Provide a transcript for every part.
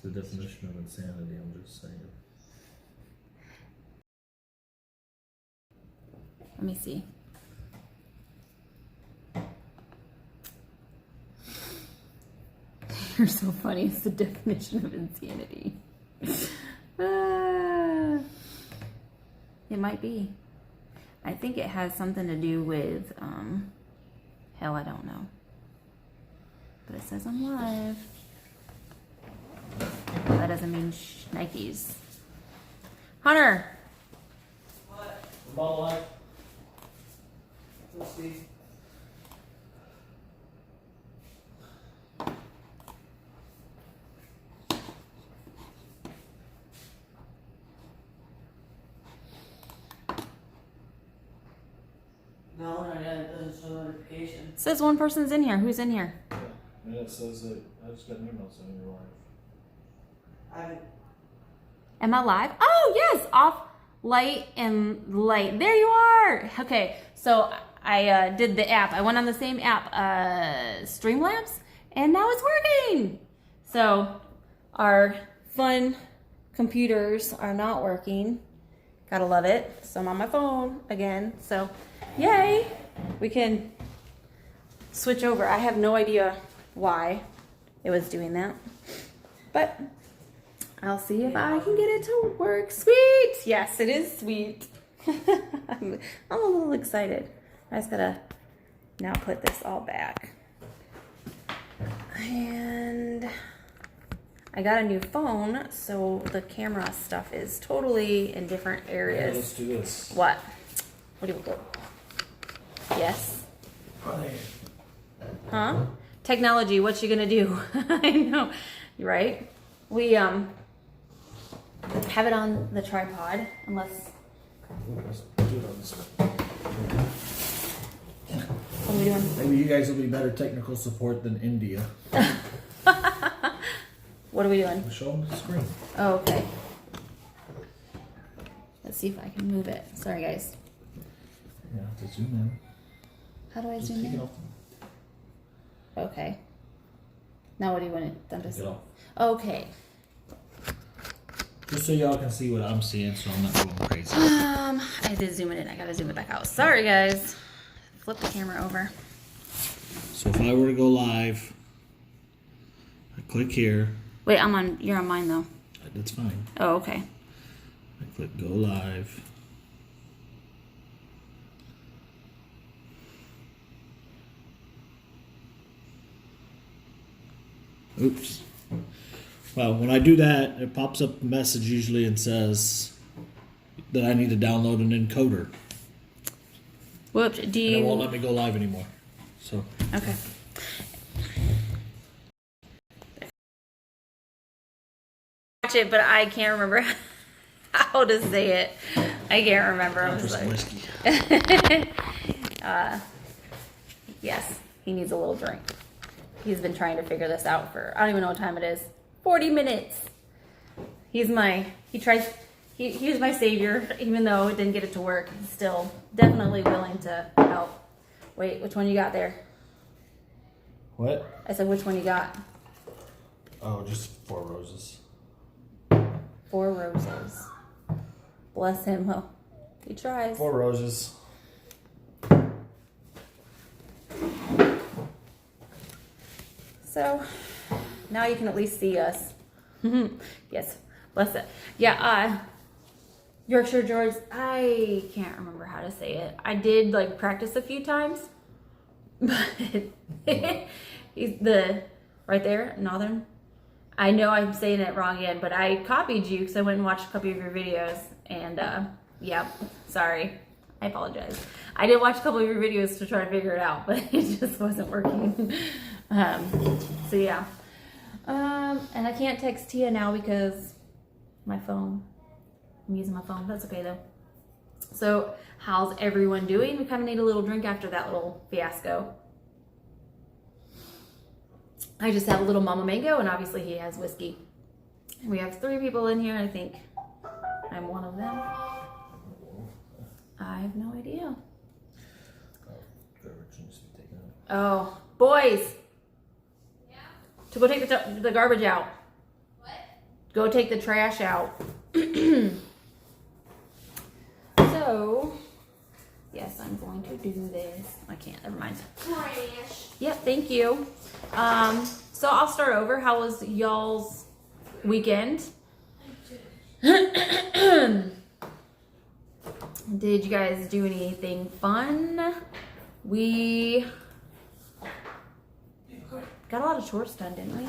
the definition of insanity, I'm just saying. Let me see. You're so funny. It's the definition of insanity. It might be. I think it has something to do with, hell, I don't know. But it says I'm live. Well, that doesn't mean Nikes. Hunter! What? Ball life? Let's see. No, not yet. It doesn't show notification. It says one person's in here. Who's in here? Yeah, and it says that I just got an email saying you're live. Am I live? Oh, yes! Off, light, and light. There you are! Okay, so I did the app. I went on the same app, Streamlabs, and now it's working! So, our fun computers are not working. Gotta love it. So I'm on my phone again. So, yay! We can switch over. I have no idea why it was doing that. But I'll see if I can get it to work. Sweet! Yes, it is sweet. I'm a little excited. I just gotta now put this all back. And I got a new phone, so the camera stuff is totally in different areas. Yeah, let's do this. What? What do you do? Yes? Huh? Technology, what you gonna do? I know, right? We have it on the tripod, unless. Let's do it on this one. What are we doing? Maybe you guys will be better technical support than India. What are we doing? Show them the screen. Oh, okay. Let's see if I can move it. Sorry, guys. Yeah, to zoom in. How do I Just zoom take it in? off. Okay. Now what do you want them to Take see? it off. Okay. Just so y'all can see what I'm seeing, so I'm not going crazy. I did zoom it in. I gotta zoom it back out. Sorry, guys. Flip the camera over. So if I were to go live, I click here. Wait, you're on mine though. That's fine. Oh, okay. I click go live. Oops. Well, when I do that, it pops up a message usually and says that I need to download an encoder. Whoops. And it won't let me go live anymore. So Okay. Watch it, but I can't remember how to say it. I can't remember. I'm for some sorry. whiskey. Yes, he needs a little drink. He's been trying to figure this out for, I don't even know what time it is. 40 minutes. He's my savior, even though it didn't get it to work. He's still definitely willing to help. Wait, which one you got there? What? I said, which one you got? Oh, just 4 roses. 4 roses. Bless him. Well, he tries. 4 roses. So now you can at least see us. Yes, bless it. Yeah, Yorkshire George, I can't remember how to say it. I did like practice a few times, but he's right there, Northern. I know I'm saying it wrong again, but I copied you because I went and watched a couple of your videos, and yeah, sorry. I apologize. I did watch a couple of your videos to try to figure it out, but it just wasn't working. So yeah. And I can't text Tia now because my phone. I'm using my phone. That's okay though. So how's everyone doing? We kind of need a little drink after that little fiasco. I just have a little Mama Mango, and obviously he has whiskey. And we have 3 people in here. I think I'm one of them. I have no idea. Oh, Oh, boys. Yeah. To go take the garbage out. what? go take the trash out. So, yes, I'm going to do this. I can't, never mind. Trash. Yep, thank you. So I'll start over. How was y'all's weekend? Did you guys do anything fun? We got a lot of chores done, didn't we?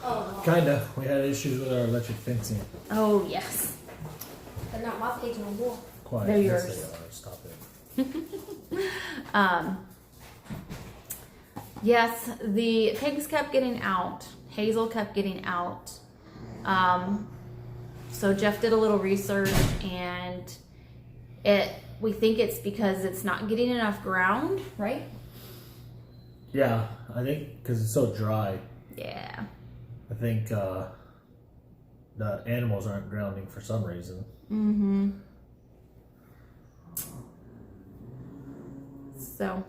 Oh, Kinda. We had issues with our electric fencing. Oh, yes. they're not my page no more. Quiet. They're Yes, yours. they are. Stop it. Yes, the pigs kept getting out. Hazel kept getting out. So Jeff did a little research, and we think it's because it's not getting enough ground, right? Yeah, I think because it's so dry. Yeah. I think the animals aren't grounding for some reason. Mm-hmm. So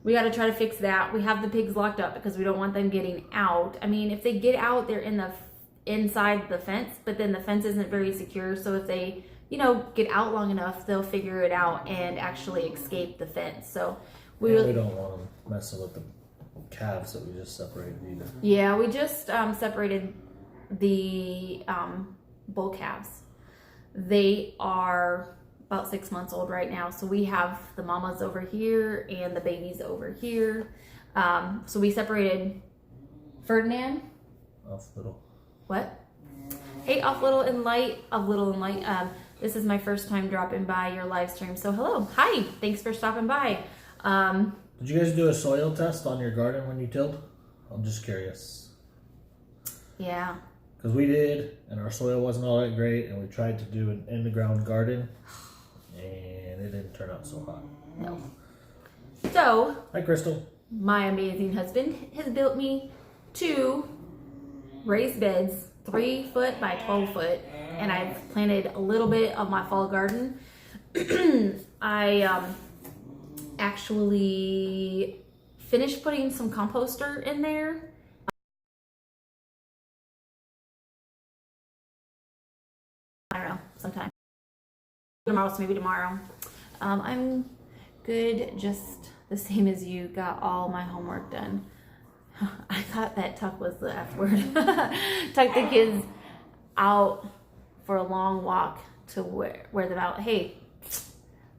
we got to try to fix that. We have the pigs locked up because we don't want them getting out. I mean, if they get out, they're inside the fence, but then the fence isn't very secure. So if they, get out long enough, they'll figure it out and actually escape the fence. So We don't want them messing with the calves that we just separated either. yeah, we just separated the bull calves. They are about 6 months old right now. So we have the mamas over here and the babies over here. So we separated Ferdinand. Off little. What? Hey, off Little and Light. This is my first time dropping by your live stream. So hello. Hi. Thanks for stopping by. Did you guys do a soil test on your garden when you tilled? I'm just curious. Yeah. Because we did, and our soil wasn't all that great, and we tried to do an in-the-ground garden, and it didn't turn out so hot. No. So Hi, Crystal. my amazing husband has built me 2 raised beds, 3 foot by 12 foot, and I've planted a little bit of my fall garden. I actually finished putting some composter in there. I don't know, sometime tomorrow, so maybe tomorrow. I'm good, just the same as you. Got all my homework done. I thought that Tuck was the F word. Tuck the kids out for a long walk to wear them out. Hey,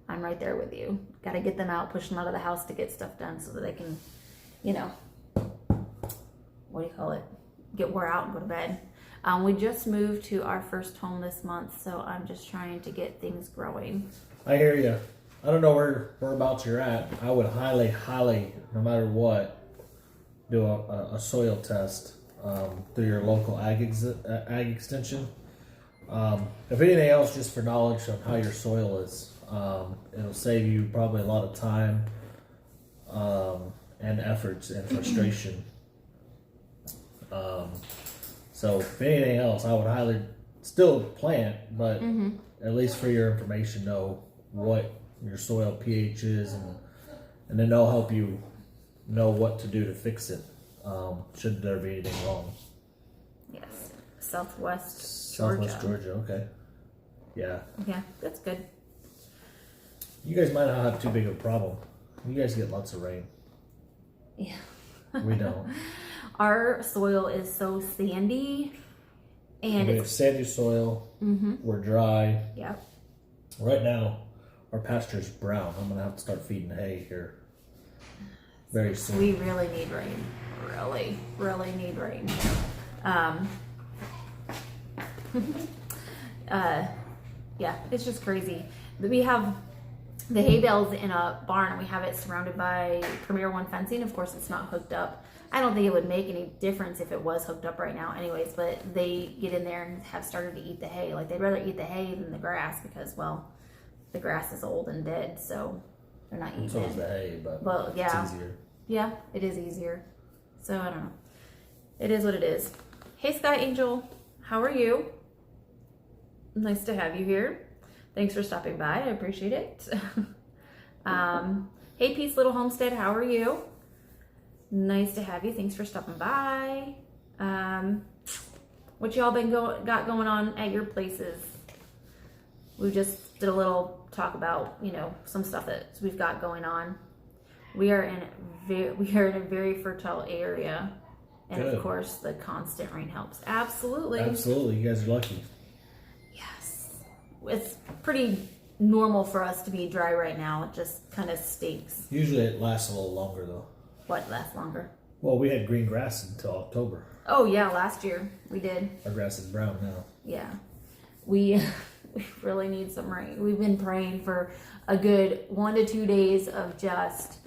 I'm right there with you. Got to get them out, push them out of the house to get stuff done so that they can, what do you call it? Get wore out and go to bed. We just moved to our first home this month, so I'm just trying to get things growing. I hear you. I don't know whereabouts you're at. I would highly, no matter what, do a soil test through your local ag extension. If anything else, just for knowledge on how your soil is, it'll save you probably a lot of time and efforts and frustration. So if anything else, I would highly still plant, but at least for your information, know what your soil pH is, and then they'll help you know what to do to fix it, should there be anything wrong. Yes, Southwest Southwest Georgia, okay. Yeah. Yeah, that's good. You guys might not have too big of a problem. You guys get lots of rain. Yeah. We don't. Our soil is so sandy, and We have sandy soil. We're dry. Yep. Right now, our pasture's brown. I'm gonna have to start feeding hay here very soon. We really need rain. Really need rain. Yeah, it's just crazy. We have the hay bales in a barn, and we have it surrounded by Premier One fencing. Of course, it's not hooked up. I don't think it would make any difference if it was hooked up right now anyways, but they get in there and have started to eat the hay. Like, they'd rather eat the hay than the grass because, well, the grass is old and dead, so they're not eating So it. is the hay, but Well, yeah. it's easier. Yeah, it is easier. So I don't know. It is what it is. Hey, Sky Angel, how are you? Nice to have you here. Thanks for stopping by. I appreciate it. Hey, Peace Little Homestead, how are you? Nice to have you. Thanks for stopping by. What y'all got going on at your places? We just did a little talk about, some stuff that we've got going on. We are in a very fertile area, and Good. of course, the constant rain helps. Absolutely. Absolutely, you guys are lucky. Yes. It's pretty normal for us to be dry right now. It just kind of stinks. Usually it lasts a little longer though. What lasts longer? Well, we had green grass until October. Oh yeah, last year we did. Our grass is brown now. Yeah. We really need some rain. We've been praying for a good 1 to 2 days of just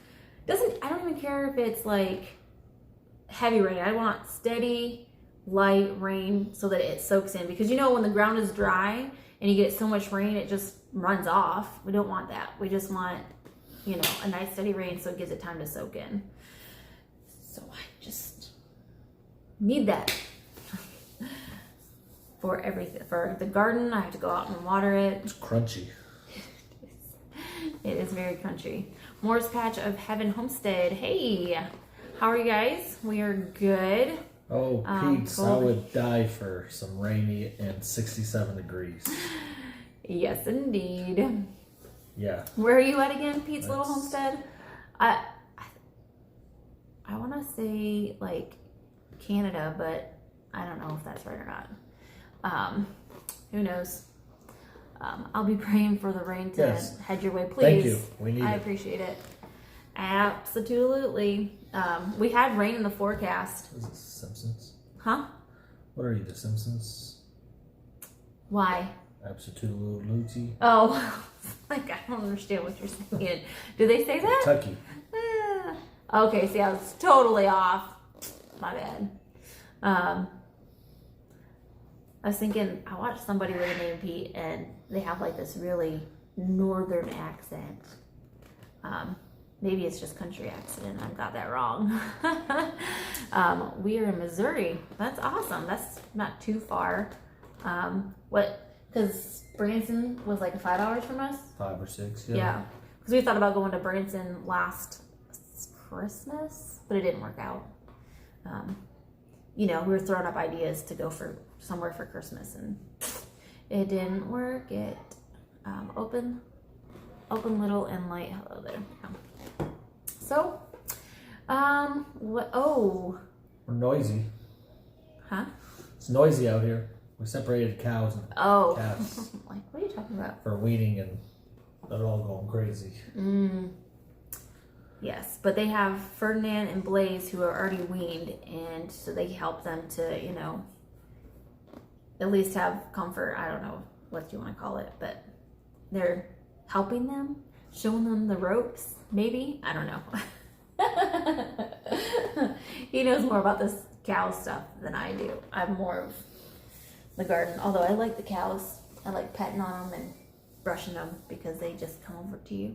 I don't even care if it's like heavy rain. I want steady, light rain so that it soaks in, because when the ground is dry and you get so much rain, it just runs off. We don't want that. We just want, a nice steady rain so it gives it time to soak in. So I just need that for everything. For the garden, I have to go out and water it. It's crunchy. It is very crunchy. Morris Patch of Heaven Homestead. Hey, how are you guys? We are good. Oh, Pete, I cold. would die for some rainy and 67 degrees. Yes, indeed. Yeah. Where are you at again, Pete's Little That's- Homestead? I want to say like Canada, but I don't know if that's right or not. Who knows? I'll be praying for the rain to Yes. head your way, please. Thank you. We need I it. appreciate it. Absolutely. We had rain in the forecast. Is it Simpsons? Huh? What are you, the Simpsons? Why? Absolutely. Oh, like I don't understand what you're saying. Do they say that? Kentucky. Okay, see, I was totally off. My bad. I was thinking, I watched somebody with a name Pete, and they have like this really northern accent. Maybe it's just country accent. I got that wrong. We are in Missouri. That's awesome. That's not too far. Because Branson was like 5 hours from us. 5 or 6. Yeah. Because we thought about going to Branson last Christmas, but it didn't work out. We were throwing up ideas to go for somewhere for Christmas, and it didn't work. It open little and light. Hello there. Yeah. So, what? Oh, We're noisy. huh? It's noisy out here. We separated cows and Oh, calves like what are you talking about? for weaning, and they're all going crazy. Yes, but they have Ferdinand and Blaze who are already weaned, and so they help them to, at least have comfort. I don't know what you want to call it, but they're helping them, showing them the ropes, maybe. I don't know. He knows more about this cow stuff than I do. I'm more of the garden, although I like the cows. I like petting on them and brushing them because they just come over to you.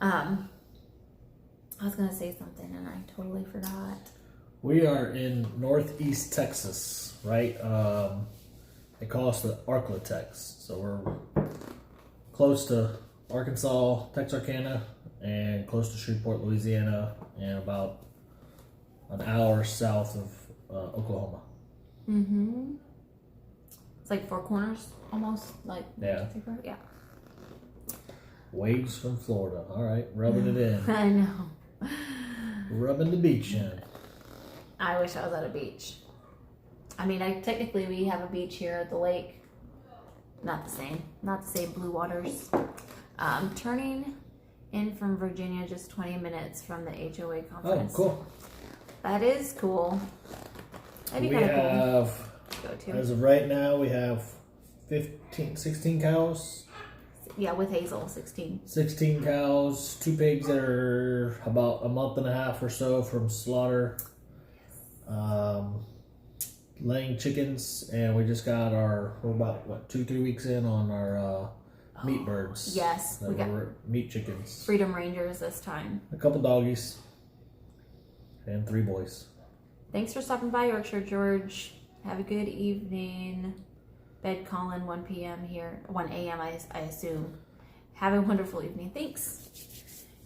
I was going to say something and I totally forgot. We are in northeast Texas, right? They call us the Arklatex. So we're close to Arkansas, Texarkana, and close to Shreveport, Louisiana, and about an hour south of Oklahoma. Mm-hmm. It's like Four Corners, almost. Like, Yeah. Yeah. Waves from Florida. All right, rubbing it in. I know. Rubbing the beach in. I wish I was at a beach. I mean, technically we have a beach here at the lake. Not the same. Not the same blue waters. Turning in from Virginia, just 20 minutes from the HOA Oh, conference. cool. That is cool. That'd be We kind of have, cool to go to. as of right now, we have 16 cows. Yeah, with Hazel, 16. 16 cows, 2 pigs that are about a month and a half or so from slaughter. Laying chickens, and we just got we're about 2-3 weeks in on our meat birds. Yes, that we got were meat chickens. Freedom Rangers this time. A couple doggies, and 3 boys. Thanks for stopping by, Yorkshire George. Have a good evening. Bed calling 1 p.m. here, 1 a.m. I assume. Have a wonderful evening. Thanks.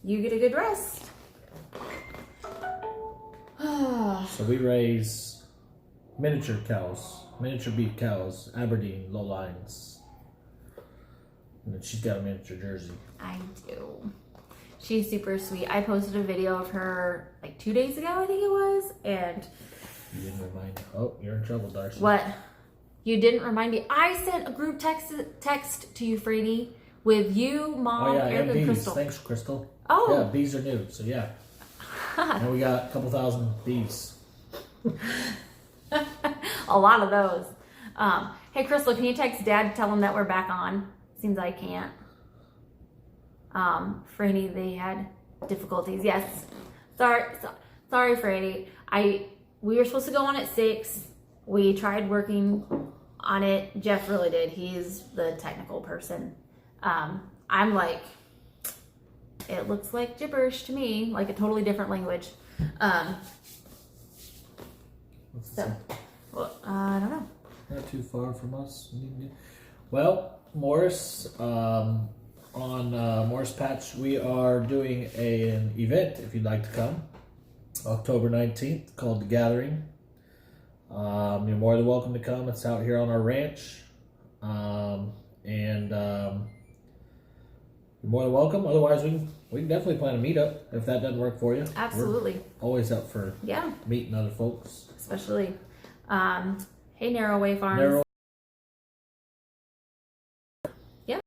You get a good rest. So we raise miniature cows, miniature beef cows, Aberdeen low lines. And then she's got a miniature Jersey. I do. She's super sweet. I posted a video of her like 2 days ago, I think it was, and You didn't remind me. Oh, you're in trouble, Darcy. what? You didn't remind me. I sent a group text to you, Frady, with you, Mom, Oh yeah, Erica, and and bees. Crystal. Thanks, Crystal. Oh. Yeah, bees are new, so yeah. And we got a couple thousand bees. A lot of those. Hey, Crystal, can you text Dad to tell him that we're back on? Seems I can't. Franny, they had difficulties. Yes. Sorry, Franny. We were supposed to go on at 6. We tried working on it. Jeff really did. He's the technical person. I'm like, it looks like gibberish to me, like a totally different language. So, well, I don't know. Not too far from us. Well, Morris, on Morris Patch, we are doing an event if you'd like to come. October 19th, called The Gathering. You're more than welcome to come. It's out here on our ranch. You're more than welcome. Otherwise, we can definitely plan a meetup if that doesn't work for you. Absolutely. We're always up for Yeah. meeting other folks. Especially, hey, Narrowway Farms. Narrow- Yeah.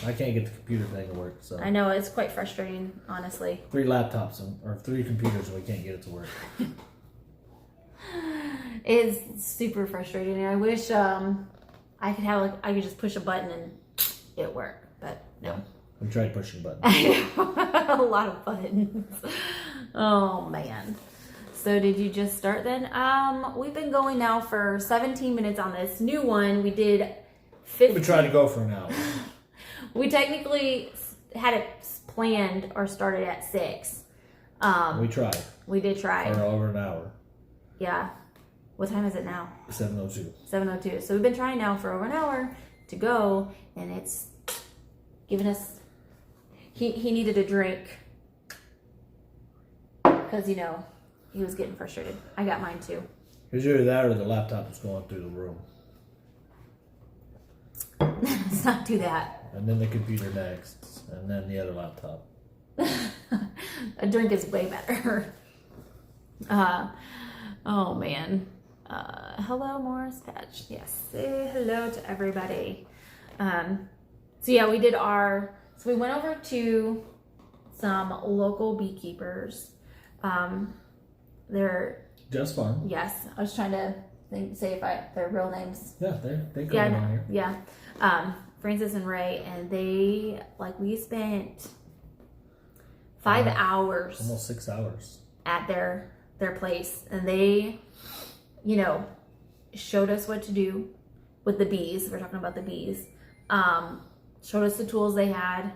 I can't get the computer thing to work, so I know, it's quite frustrating, honestly. 3 laptops or 3 computers and we can't get it to work. It's super frustrating. And I wish I could have I could just push a button and it work, but no. We tried pushing buttons. A lot of buttons. Oh man. So did you just start then? We've been going now for 17 minutes on this new one. We did 15. We tried to go for an hour. We technically had it planned or started at 6. We tried We did try. for over an hour. Yeah. What time is it now? 7:02. 7:02. So we've been trying now for over an hour to go, and it's giving us. He needed a drink because he was getting frustrated. I got mine too. It was either that or the laptop was going through the room, Let's not do that. and then the computer next, and then the other laptop. A drink is way better. Oh man. Hello, Morris Patch. Yes, say hello to everybody. So yeah, we did so we went over to some local beekeepers. They're, Just fun. yes, I was trying to say if their real names. Yeah, they come on here. Yeah. Francis and Ray, and they, we spent 5 hours Almost 6 hours. at their place, and they showed us what to do with the bees. We're talking about the bees. Showed us the tools they had,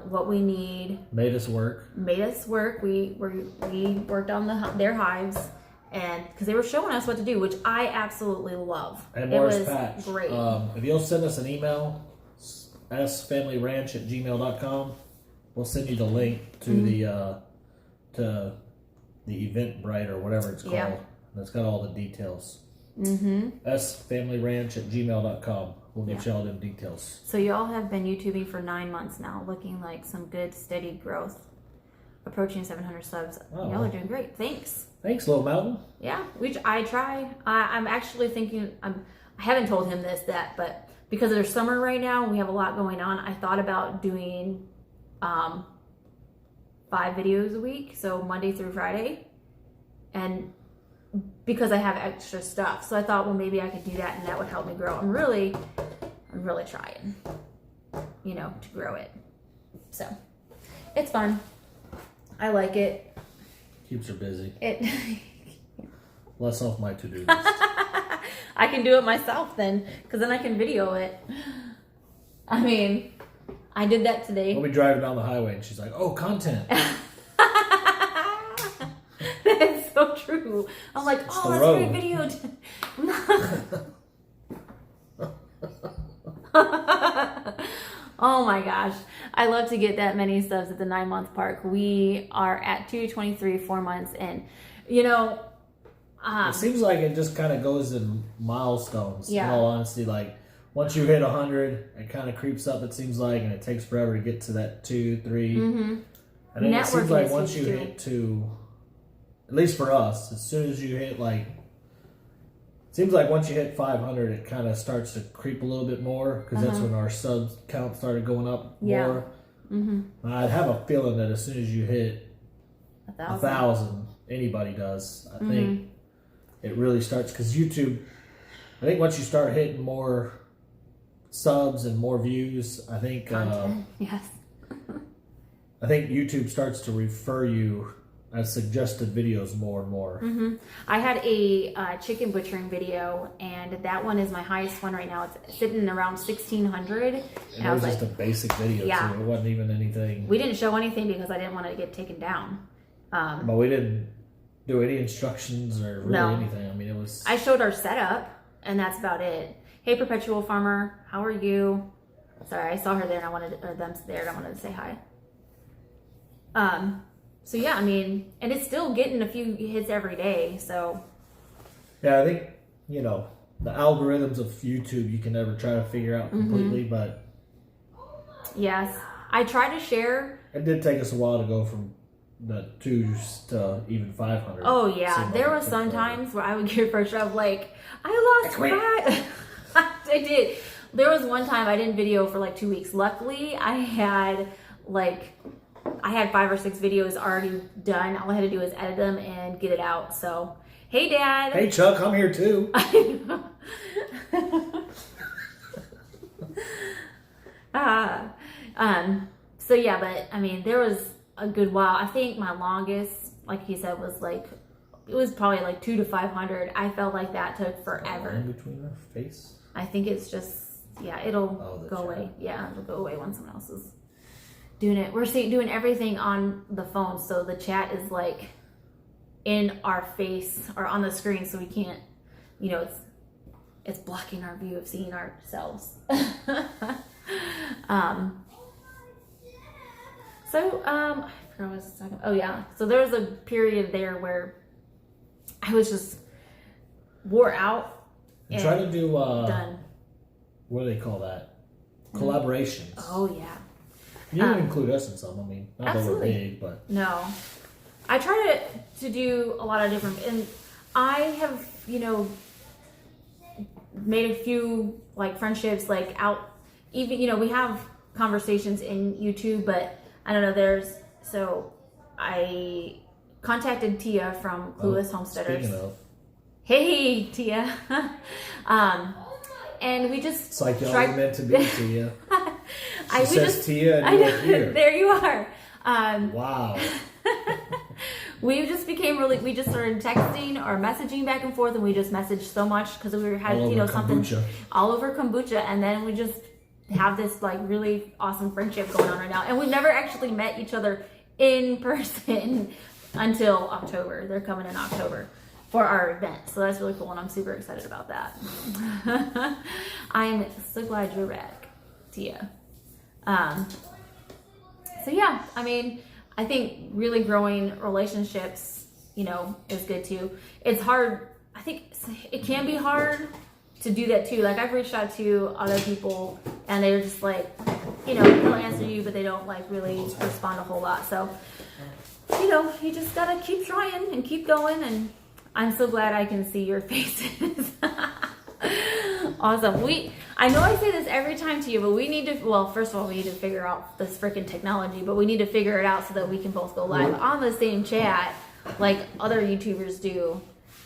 what we need, Made us work. We worked on their hives, and because they were showing us what to do, which I absolutely love. And It Morris was Patch. great. If you'll send us an email, sfamilyranch@gmail.com, we'll send you the link to the Eventbrite or whatever it's called. Yeah. That's got all the details. Mm-hmm. sfamilyranch@gmail.com. We'll get you all them details. So y'all have been YouTubing for 9 months now, looking like some good steady growth, approaching 700 subs. Oh, Y'all wow. are doing great. Thanks. Thanks, Little Mountain. Yeah, which I try. I'm actually thinking. I haven't told him but because there's summer right now, we have a lot going on. I thought about doing 5 videos a week, so Monday through Friday, and because I have extra stuff, so I thought, well, maybe I could do that, and that would help me grow. I'm really trying, to grow it. So it's fun. I like it. Keeps her busy. It. Less off my to-do list. I can do it myself then, because then I can video it. I mean, I did that today. We'll be driving down the highway and she's like, oh, content. That's so true. I'm like, oh, the that's road. a great video. Oh my gosh. I love to get that many subs at the 9-month mark. We are at 223, 4 months. And, It seems like it just kind of goes in milestones. Yeah. In all honesty, like once you hit 100, it kind of creeps up. It seems like, and it takes forever to get to that 2, 3. Mm-hmm. And then it seems Networking like is once huge, you too. hit to, at least for us, as soon as you hit like, seems like once you hit 500, it kind of starts to creep a little bit more because that's when our subs count started going up Yeah. more. Mm-hmm. I'd have a feeling that as soon as you hit 1,000. 1,000, anybody does. I think it really starts because YouTube. I think once you start hitting more subs and more views, I think Yes. I think YouTube starts to refer you as suggested videos more and more. Mm-hmm. I had a chicken butchering video, and that one is my highest one right now. It's sitting around 1,600. And And it I was was just like, a basic video Yeah. too. It wasn't even anything. we didn't show anything because I didn't want it to get taken down. But we didn't do any instructions or really No. anything. I mean, it was. I showed our setup, and that's about it. Hey, Perpetual Farmer, how are you? Sorry, I saw her there, and I wanted or them there, and I wanted to say hi. So yeah, I mean, and it's still getting a few hits every day. So Yeah, I think the algorithms of YouTube you can never try to figure out completely, but yes, I try to share. it did take us a while to go from the 2s to even 500. Oh yeah, Seemed like there it were took some forever. times where I would get frustrated. I'm like, I lost fat. I did. There was one time I didn't video for like 2 weeks. Luckily, I had 5 or 6 videos already done. All I had to do was edit them and get it out. So, hey, Dad. Hey Chuck, I'm here too. So yeah, but I mean, there was a good while. I think my longest, like he said, was it was probably like 200 to 500. I felt like that took forever. In between our face. I think it's just, it'll Oh, the go chat. away. Yeah, it'll go away when someone else is doing it. We're doing everything on the phone, so the chat is like in our face or on the screen, so we can't, it's blocking our view of seeing ourselves. I forgot what I was talking about. Oh yeah, so there was a period there where I was just wore out And try to do done. what do they call that? Collaborations. Oh yeah. You can include us in some. I mean, not Absolutely. that we're big, but No, I try to do a lot of different, and I have made a few friendships out. Even we have conversations in YouTube, but I don't know. So I contacted Tia from Clueless Homesteaders. speaking of, Hey Tia, and we just it's like y'all tried- were meant to be to you. She we says just- Tia I and know, you're here. there you are. Wow. We just became we just started texting or messaging back and forth, and we just messaged so much because we had All over something kombucha. all over kombucha, and then we just have this really awesome friendship going on right now, and we've never actually met each other in person until October. They're coming in October for our event, so that's really cool, and I'm super excited about that. I'm so glad you're back, Tia. So yeah, I mean, I think really growing relationships, is good too. It's hard. I think it can be hard to do that too. Like I've reached out to other people and they're just they'll answer you, but they don't really respond a whole lot. So, you just gotta keep trying and keep going. And I'm so glad I can see your faces. Awesome. I know I say this every time to you, but we need to, first of all, we need to figure out this freaking technology, but we need to figure it out so that we can both go live on the same chat like other YouTubers do.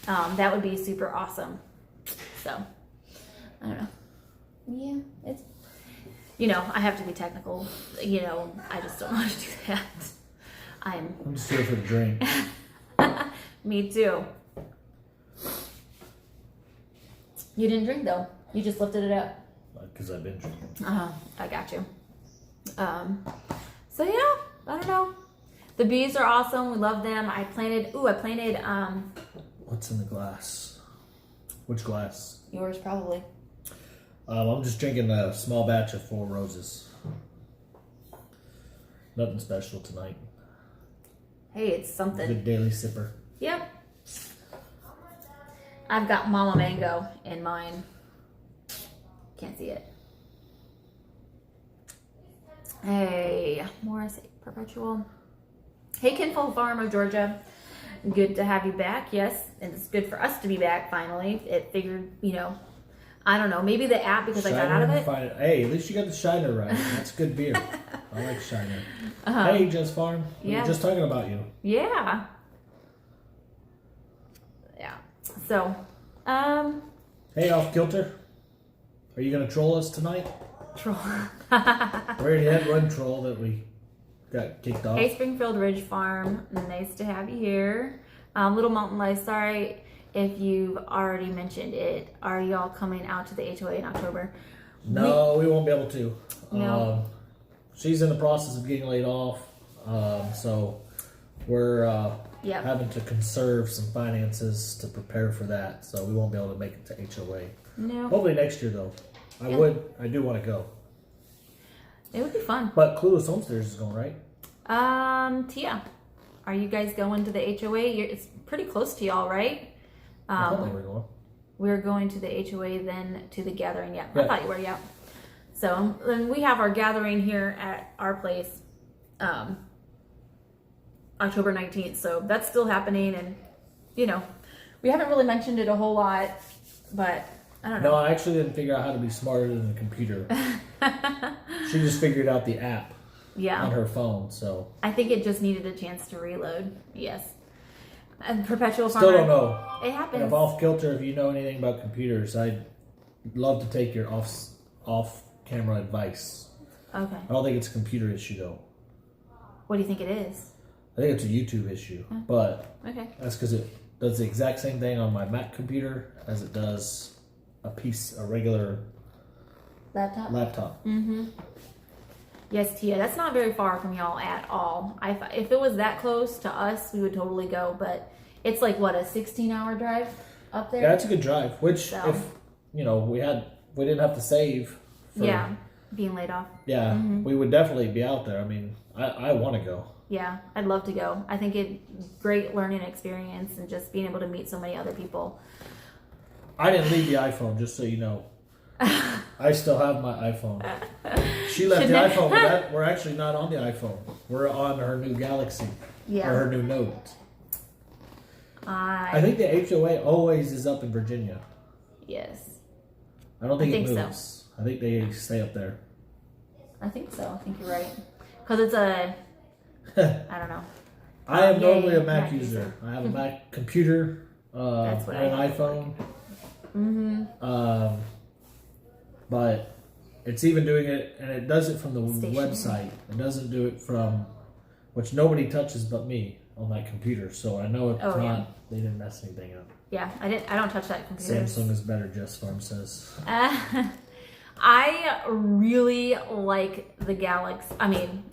That would be super awesome. So, I don't know. Yeah, it's, I have to be technical. I just don't know how to do that. I'm just here for the drink. Me too. You didn't drink though. You just lifted it up. Because I've been drinking. I got you. So yeah, I don't know. The bees are awesome. We love them. I planted What's in the glass? Which glass? yours probably. I'm just drinking a small batch of 4 Roses. Nothing special tonight. Hey, it's something. Good daily sipper. Yep. I've got Mama Mango in mine. Can't see it. Hey, Morris Perpetual. Hey, Kinfolk Farm of Georgia. Good to have you back. Yes, and it's good for us to be back finally. It figured, I don't know, maybe the app because I got out of it. Hey, at least you got the Shiner right. That's good beer. I like Shiner. Hey, Just Farm. We Yeah. were just talking about you. Yeah. Yeah. So, Hey, Off Kilter. Are you gonna troll us tonight? troll. We already had one troll that we got kicked off. Hey, Springfield Ridge Farm. Nice to have you here. Little Mountain Life. Sorry if you've already mentioned it. Are y'all coming out to the HOA in October? No, we won't be able to. No. She's in the process of getting laid off, so we're Yep. having to conserve some finances to prepare for that. So we won't be able to make it to HOA. No. Hopefully next year, though. I do want to go. It would be fun. But Clueless Homesteaders is going, right? Tia, are you guys going to the HOA? It's pretty close to y'all, right? I thought they were going. We're going to the HOA, then to the gathering. Yeah, I Yeah. thought you were. Yeah. So then we have our gathering here at our place, October 19th. So that's still happening, and we haven't really mentioned it a whole lot, but I don't No, know. I actually didn't figure out how to be smarter than the computer. She just figured out the app on Yeah, her phone, so I think it just needed a chance to reload. Yes. And Perpetual still Farmer. don't know. It happens. If Off Kilter, if you know anything about computers, I'd love to take your off camera advice. Okay. I don't think it's a computer issue though. What do you think it is? I think it's a YouTube issue, but Okay. that's because it does the exact same thing on my Mac computer as it does a regular Laptop? laptop. Yes, Tia, that's not very far from y'all at all. If it was that close to us, we would totally go, but it's like, what, a 16-hour drive up there? Yeah, it's a good drive. Which, So. if we didn't have to save. For, Yeah, being laid off. Yeah, we would definitely be out there. I mean, I want to go. Yeah, I'd love to go. I think it's great learning experience and just being able to meet so many other people. I didn't leave the iPhone, just so you know. I still have my iPhone. She left the Shouldn't iPhone, but we're actually not on the iPhone. We're on her new Galaxy Yeah. or her new Note. I I think the HOA always is up in Virginia. yes, I don't think, I think it so. moves. I think they stay up there. I think so. I think you're right. Because it's I don't know. I am Yay, normally a Mac Mac user. user. I have a Mac computer That's what and I an have. iPhone. But it's even doing it, and it does it from the Stationary. website. It doesn't do it from, which nobody touches but me on that computer. So I know it's Oh, not. yeah. They didn't mess anything up. Yeah, I don't touch that computer. Samsung is better. Just Farm says. I really like the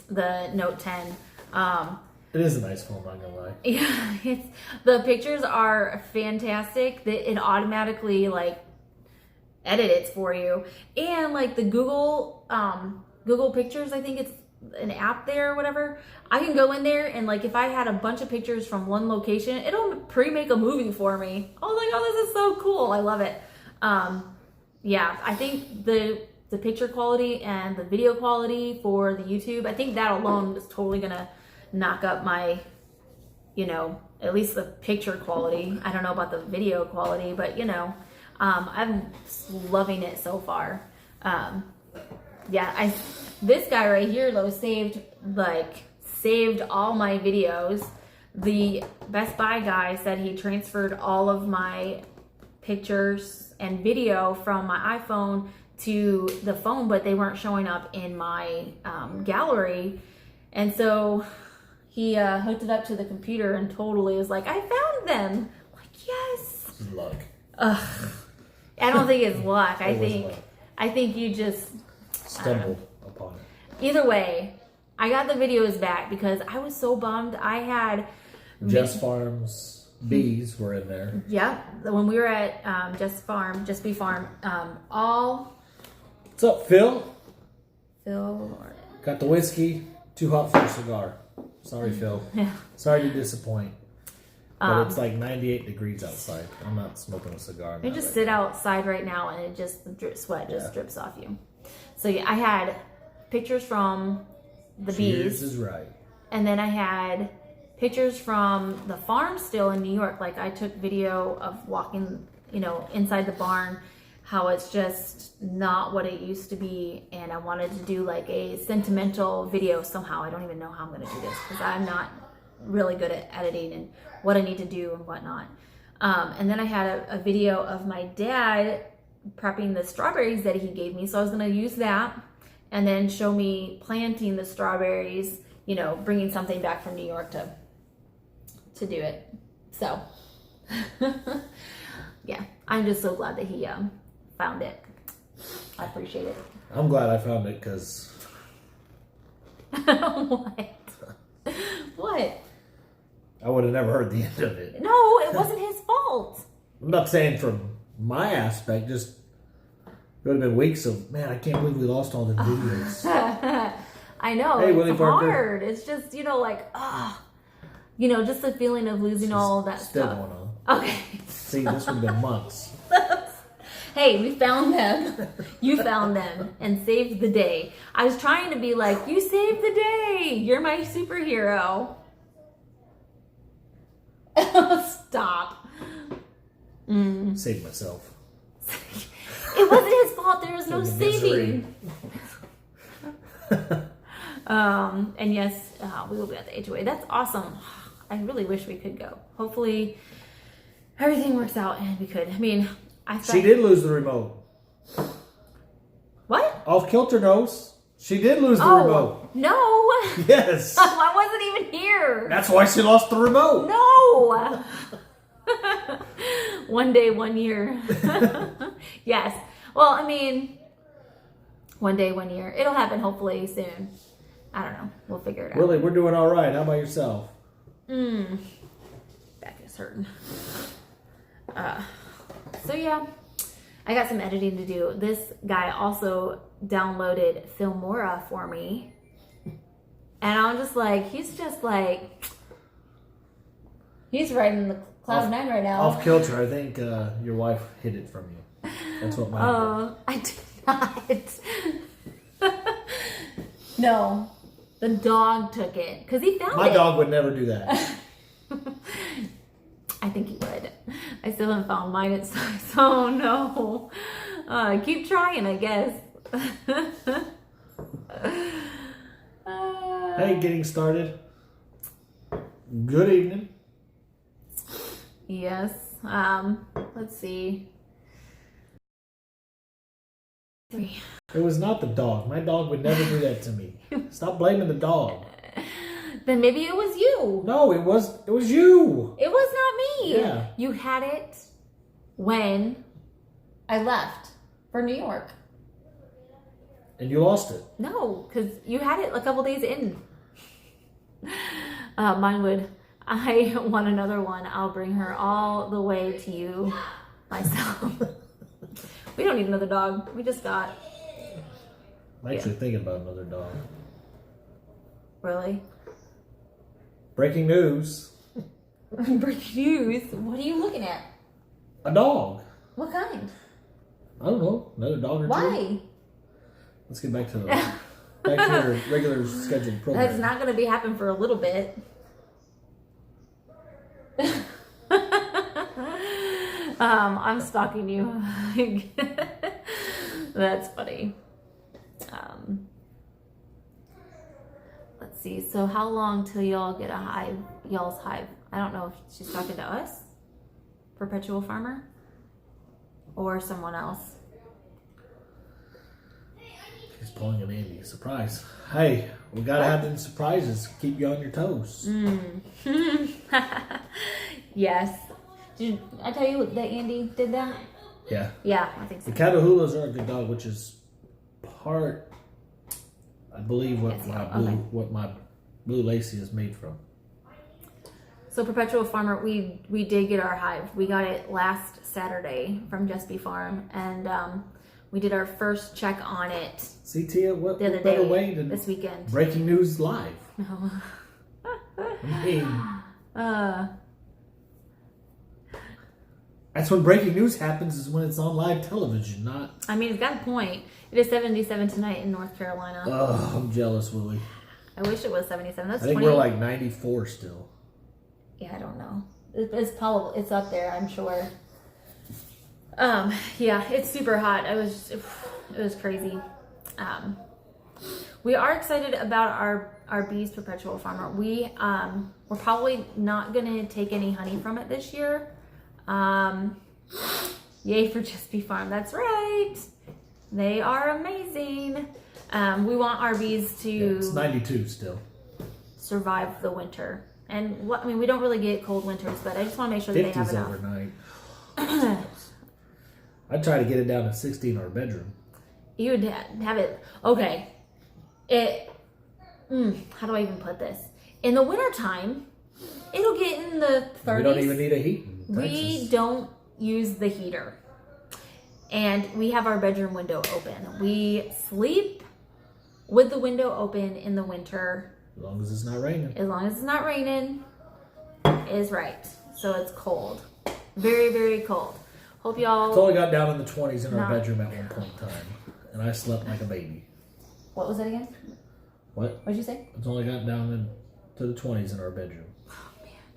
the Note 10. It is a nice phone. I'm not gonna lie. Yeah, the pictures are fantastic. It automatically edits for you, and the Google Pictures. I think it's an app there or whatever. I can go in there and if I had a bunch of pictures from one location, it'll pre-make a movie for me. I was like, oh, this is so cool. I love it. Yeah, I think the picture quality and the video quality for the YouTube, I think that alone is totally gonna knock up my, at least the picture quality. I don't know about the video quality, but I'm loving it so far. Yeah, this guy right here though saved all my videos. The Best Buy guy said he transferred all of my pictures and video from my iPhone to the phone, but they weren't showing up in my gallery. And so he hooked it up to the computer and totally was like, I found them. I'm like, yes. This is luck. I don't think it's luck. It was luck. I think you just Stumbled upon it. either way, I got the videos back because I was so bummed. I had Just Farm's bees were in there. yeah, when we were at Just Bee Farm, all What's up, Phil? Phil Got the whiskey. Too hot for a cigar. Sorry, Phil. yeah. Sorry to disappoint. But it's like 98 degrees outside. I'm not smoking a cigar. You just sit outside right now and it just sweat just drips off you. So yeah, I had pictures from the Cheers bees, is right. and then I had pictures from the farm still in New York. Like I took video of walking, inside the barn, how it's just not what it used to be, and I wanted to do like a sentimental video somehow. I don't even know how I'm going to do this because I'm not really good at editing and what I need to do and whatnot. And then I had a video of my dad prepping the strawberries that he gave me. So I was going to use that and then show me planting the strawberries, bringing something back from New York to do it. So yeah, I'm just so glad that he found it. I appreciate it. I'm glad I found it because What? I would have never heard the end of it. No, it wasn't his fault. I'm not saying from my aspect, just it would have been weeks of, man, I can't believe we lost all the videos. I know. Hey, Willie it's Parker. hard. It's just, just the feeling of losing all that Still stuff. going on. Okay. See, this would have been months. Hey, we found them. You found them and saved the day. I was trying to be like, you saved the day. You're my superhero. Stop. Saved myself. It wasn't his fault. There was no From the misery. saving. And yes, we will be at the HOA. That's awesome. I really wish we could go. Hopefully everything works out and we could. I mean, I thought... She did lose the remote. What? Off kilter knows. She did lose the remote. No. Yes. I wasn't even here. That's why she lost the remote. No. One day, 1 year. Yes. Well, I mean, one day, 1 year. It'll happen hopefully soon. I don't know. We'll figure it out. Willie, we're doing all right. How about yourself? Back is hurting. So yeah, I got some editing to do. This guy also downloaded Filmora for me. And I'm just like, he's riding the cloud nine right now. Off kilter. I think your wife hid it from you. That's what mine did. I did not. No, the dog took it because he found it. My dog would never do that. I think he would. I still haven't found mine. It's so no. Keep trying, I guess. Hey, getting started. Good evening. Yes. Let's see. 3. It was not the dog. My dog would never do that to me. Stop blaming the dog. Then maybe it was you. No, it was you. It was not me. Yeah. You had it when I left for New York. And you lost it. No, because you had it a couple days in. Mine would. I want another one. I'll bring her all the way to you myself. We don't need another dog. We just got. I'm actually thinking about another dog. Really? Breaking news. Breaking news. What are you looking at? A dog. What kind? I don't know. Another dog or two. Why? Let's get back to your regular scheduled program. That's not going to be happening for a little bit. I'm stalking you. That's funny. Let's see. So how long till y'all get a hive? Y'all's hive. I don't know if she's talking to us, Perpetual Farmer, or someone else. He's pulling an Andy. Surprise. Hey, we gotta have them surprises. Keep you on your toes. Yes. Did I tell you that Andy did that? Yeah. Yeah, I think so. The Catahoula's are a good dog, which is part, I believe, what Yes, my okay. what my blue lacy is made from. So Perpetual Farmer, we did get our hive. We got it last Saturday from Just Bee Farm, and we did our first check on it See, Tia, what the other better day, way than this weekend. breaking news live? No. I mean, That's when breaking news happens, is when it's on live television, not... I mean, it's got a point. It is 77 tonight in North Carolina. Oh, I'm jealous, Willie. I wish it was 77. That's I think 20. we're like 94 still. Yeah, I don't know. It's probably, it's up there, I'm sure. Yeah, it's super hot. It was crazy. We are excited about our bees perpetual farmer. We're probably not gonna take any honey from it this year. Yay for Just Bee Farm. That's right. They are amazing. We want our bees to It's 92 still. survive the winter. And I mean, we don't really get cold winters, but I just want to make sure that they have 50s enough. overnight. I'd try to get it down to 60 in our bedroom. You would have it. Okay. How do I even put this? In the wintertime, it'll get in the 30s. We don't even need a heat in We Texas. don't use the heater. And we have our bedroom window open. We sleep with the window open in the winter. As long as it's not raining. As long as it's not raining, is right. So it's cold. Very, very cold. Hope y'all... It's only got down in the 20s in our Not- bedroom at one point in time. And I slept like a baby. What was that again? What? What'd you say? It's only got down to the 20s in our bedroom.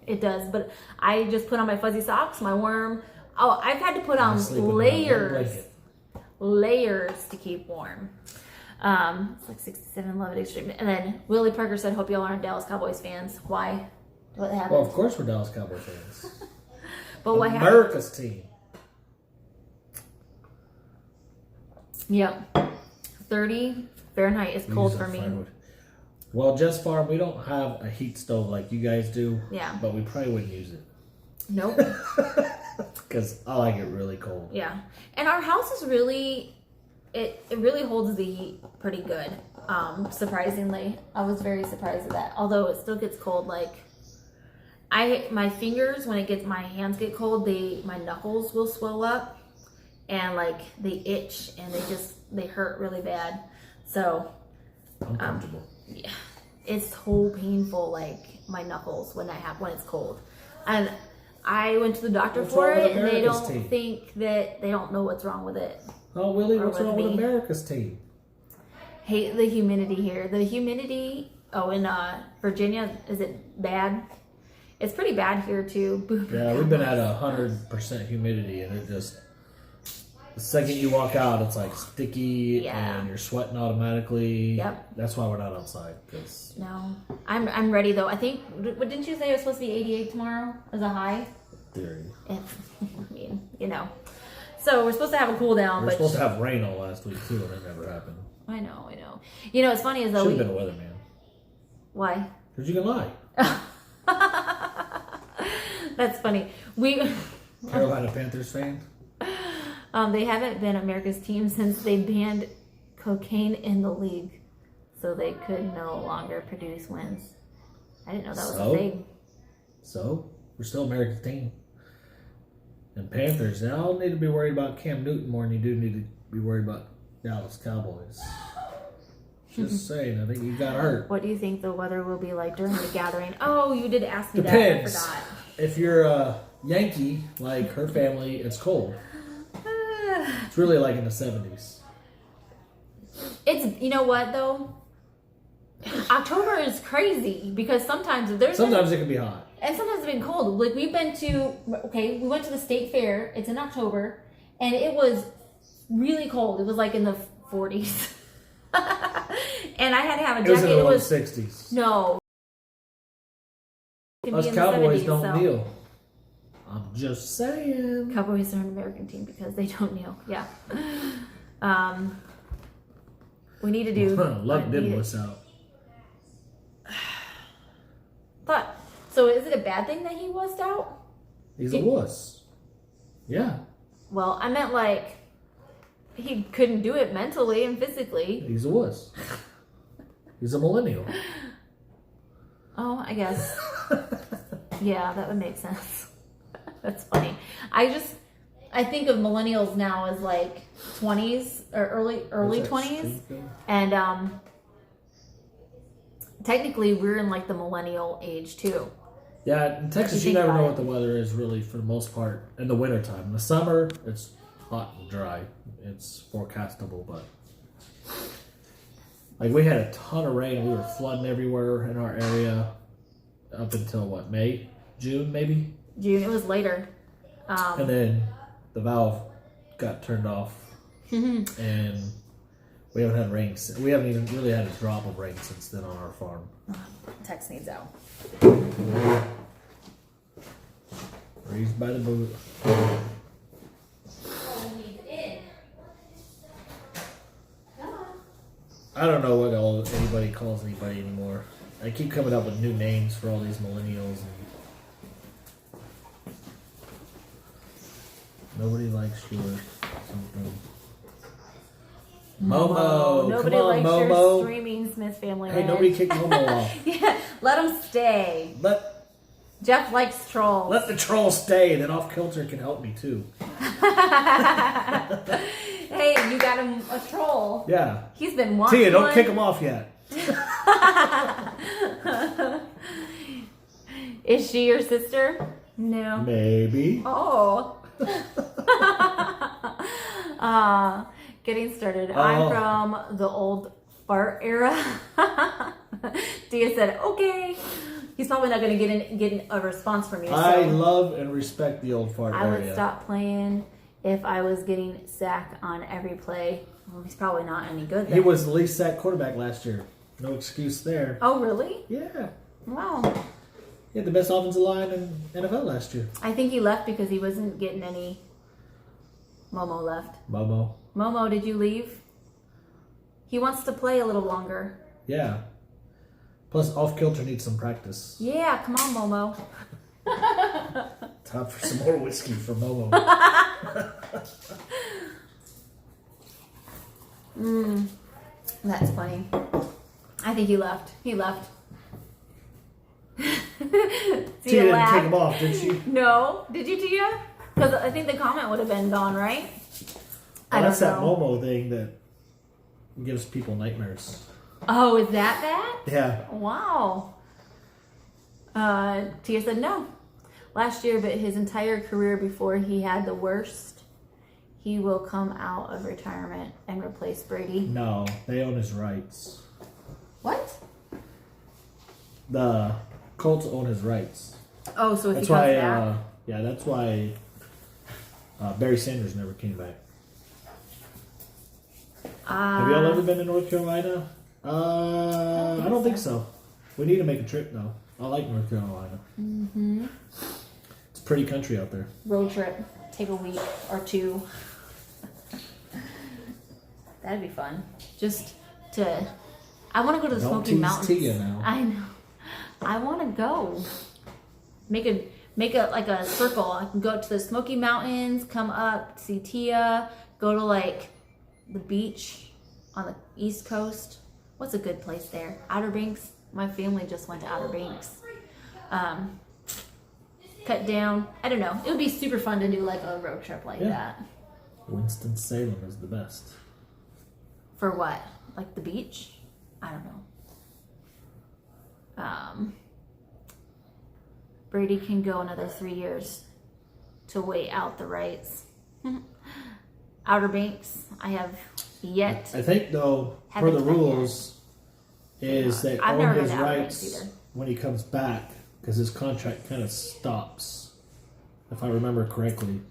It does, but I just put on my fuzzy socks, my warm... Oh, I've had to put I on sleep with my warm layers. blanket. Layers to keep warm. It's like 67, love it extreme. And then Willie Parker said, hope y'all aren't Dallas Cowboys fans. Why? What happened? Well, of course we're Dallas Cowboy fans. But what happened? America's team. Yep. 30 Fahrenheit is cold Use for that me. firewood. Well, Just Farm, we don't have a heat stove like you guys do. Yeah. But we probably wouldn't use it. Nope. Because I like it really cold. Yeah. And our house is really, it really holds the heat pretty good. Surprisingly. I was very surprised at that. Although it still gets cold, like, my fingers, when my hands get cold, my knuckles will swell up. And like, they itch and they hurt really bad. So, Uncomfortable. yeah, it's so painful, like my knuckles when it's cold. And I went to the doctor What's for wrong with it, and they America's don't team? think that they don't know what's wrong with it. Oh, Willie, Or what's with wrong with me. America's team? Hate the humidity here. The humidity. Oh, in Virginia, is it bad? It's pretty bad here too. Boom. Yeah, we've been at 100% humidity, and it just the second you walk out, it's like sticky, Yeah. and you're sweating automatically. Yep. That's why we're not outside. Because No, I'm ready though. I think. What didn't you say it was supposed to be 88 tomorrow as a high? theory, I mean, So we're supposed to have a cool down, we were but supposed to have rain all last week too, and it never happened. I know. It's funny as though Should have been a weatherman. Why? Because you can lie. That's funny. Carolina Panthers fan. They haven't been America's team since they banned cocaine in the league, so they could no longer produce wins. I didn't know that was So? a thing. So we're still America's team. And Panthers, y'all need to be worried about Cam Newton more than you do need to be worried about Dallas Cowboys. Just saying, I think you got hurt. What do you think the weather will be like during the gathering? Oh, you did ask me Depends. that. I forgot. If you're a Yankee, like her family, it's cold. It's really like in the 70s. It's, you know what though? October is crazy because sometimes it Sometimes it can be hot. and sometimes it's been cold. Like we went to the state fair. It's in October, and it was really cold. It was like in the 40s, and I had to have a It was jacket. in the It low was 60s. no. It could Us be in the Cowboys 70s, don't so- kneel. I'm just saying. Cowboys are an American team because they don't kneel. Yeah. We need to do. Luck did wuss out. But so is it a bad thing that he wussed out? He's a wuss. Yeah, Well, I meant like he couldn't do it mentally and physically. he's a wuss. He's a millennial. Oh, I guess. Yeah, that would make sense. That's funny. I think of millennials now as like 20s or early What's that 20s, street go? and technically we're in like the millennial age too. Yeah, in Texas, you think never know about what the weather is really for the most part in the wintertime. In the summer, it's hot and dry. It's forecastable, but like we had a ton of rain. We were flooding everywhere in our area up until what, May, June, maybe, June. It was later. and then the valve got turned off, and we haven't had rain. We haven't even really had a drop of rain since then on our farm. Tex needs out. Raised by the boot. Oh, we did. Come on. I don't know what anybody calls anybody anymore. I keep coming up with new names for all these millennials. And nobody likes your something. Momo. Nobody Come on, likes your Momo. streaming Smith Family. Hey, Ranch. nobody kick Momo off. Yeah, let him stay. Jeff likes trolls. Let the troll stay. Then Off Kilter can help me too. Hey, you got him a troll. Yeah. He's been wanting Tia, don't one. kick him off yet. Is she your sister? No. Maybe. Oh. Getting started. Oh. I'm from the old fart era. Dia said, okay. He's probably not going to get a response from you. I So love and respect the old fart I area. would stop playing if I was getting sacked on every play. Well, he's probably not any good then. He was the least sacked quarterback last year. No excuse there. Oh, really? Yeah. Wow. He had the best offensive line in NFL last year. I think he left because he wasn't getting any. Momo left. Momo. Momo, did you leave? He wants to play a little longer. Yeah. Plus, Off Kilter needs some practice. Yeah, come on, Momo. Time for some more whiskey for Momo. That's funny. I think he left. He left. Tia Tia didn't laughed. kick him off, did she? No. Did you, Tia? Because I think the comment would have been gone, right? I That's don't that know. Momo thing that gives people nightmares. Oh, is that bad? Yeah. Wow. Tia said no. Last year, but his entire career before he had the worst, he will come out of retirement and replace Brady. No, they own his rights. What? The Colts own his rights. Oh, so if That's he comes why. back. Yeah, that's why Barry Sanders never came back. Have y'all ever been to North Carolina? I don't think so. We need to make a trip though. I like North Carolina. Mm-hmm. It's a pretty country out there. Road trip. Take a week or two. That'd be fun. Just to. I want to go to the Don't Smoky tease Mountains. Tia now. I know. I want to go. Make a like a circle. I can go to the Smoky Mountains, come up, see Tia, go to like the beach on the East Coast. What's a good place there? Outer Banks. My family just went to Outer Banks. Cut down. I don't know. It would be super fun to do like a road trip like Yeah. that. Winston-Salem is the best. For what? Like the beach? I don't know. Brady can go another 3 years to wait out the rights. Outer Banks, I have yet. I think though, per Haven't the tried rules, is they I've never own been his to Outer Banks rights either. when he comes back because his contract kind of stops, if I remember correctly.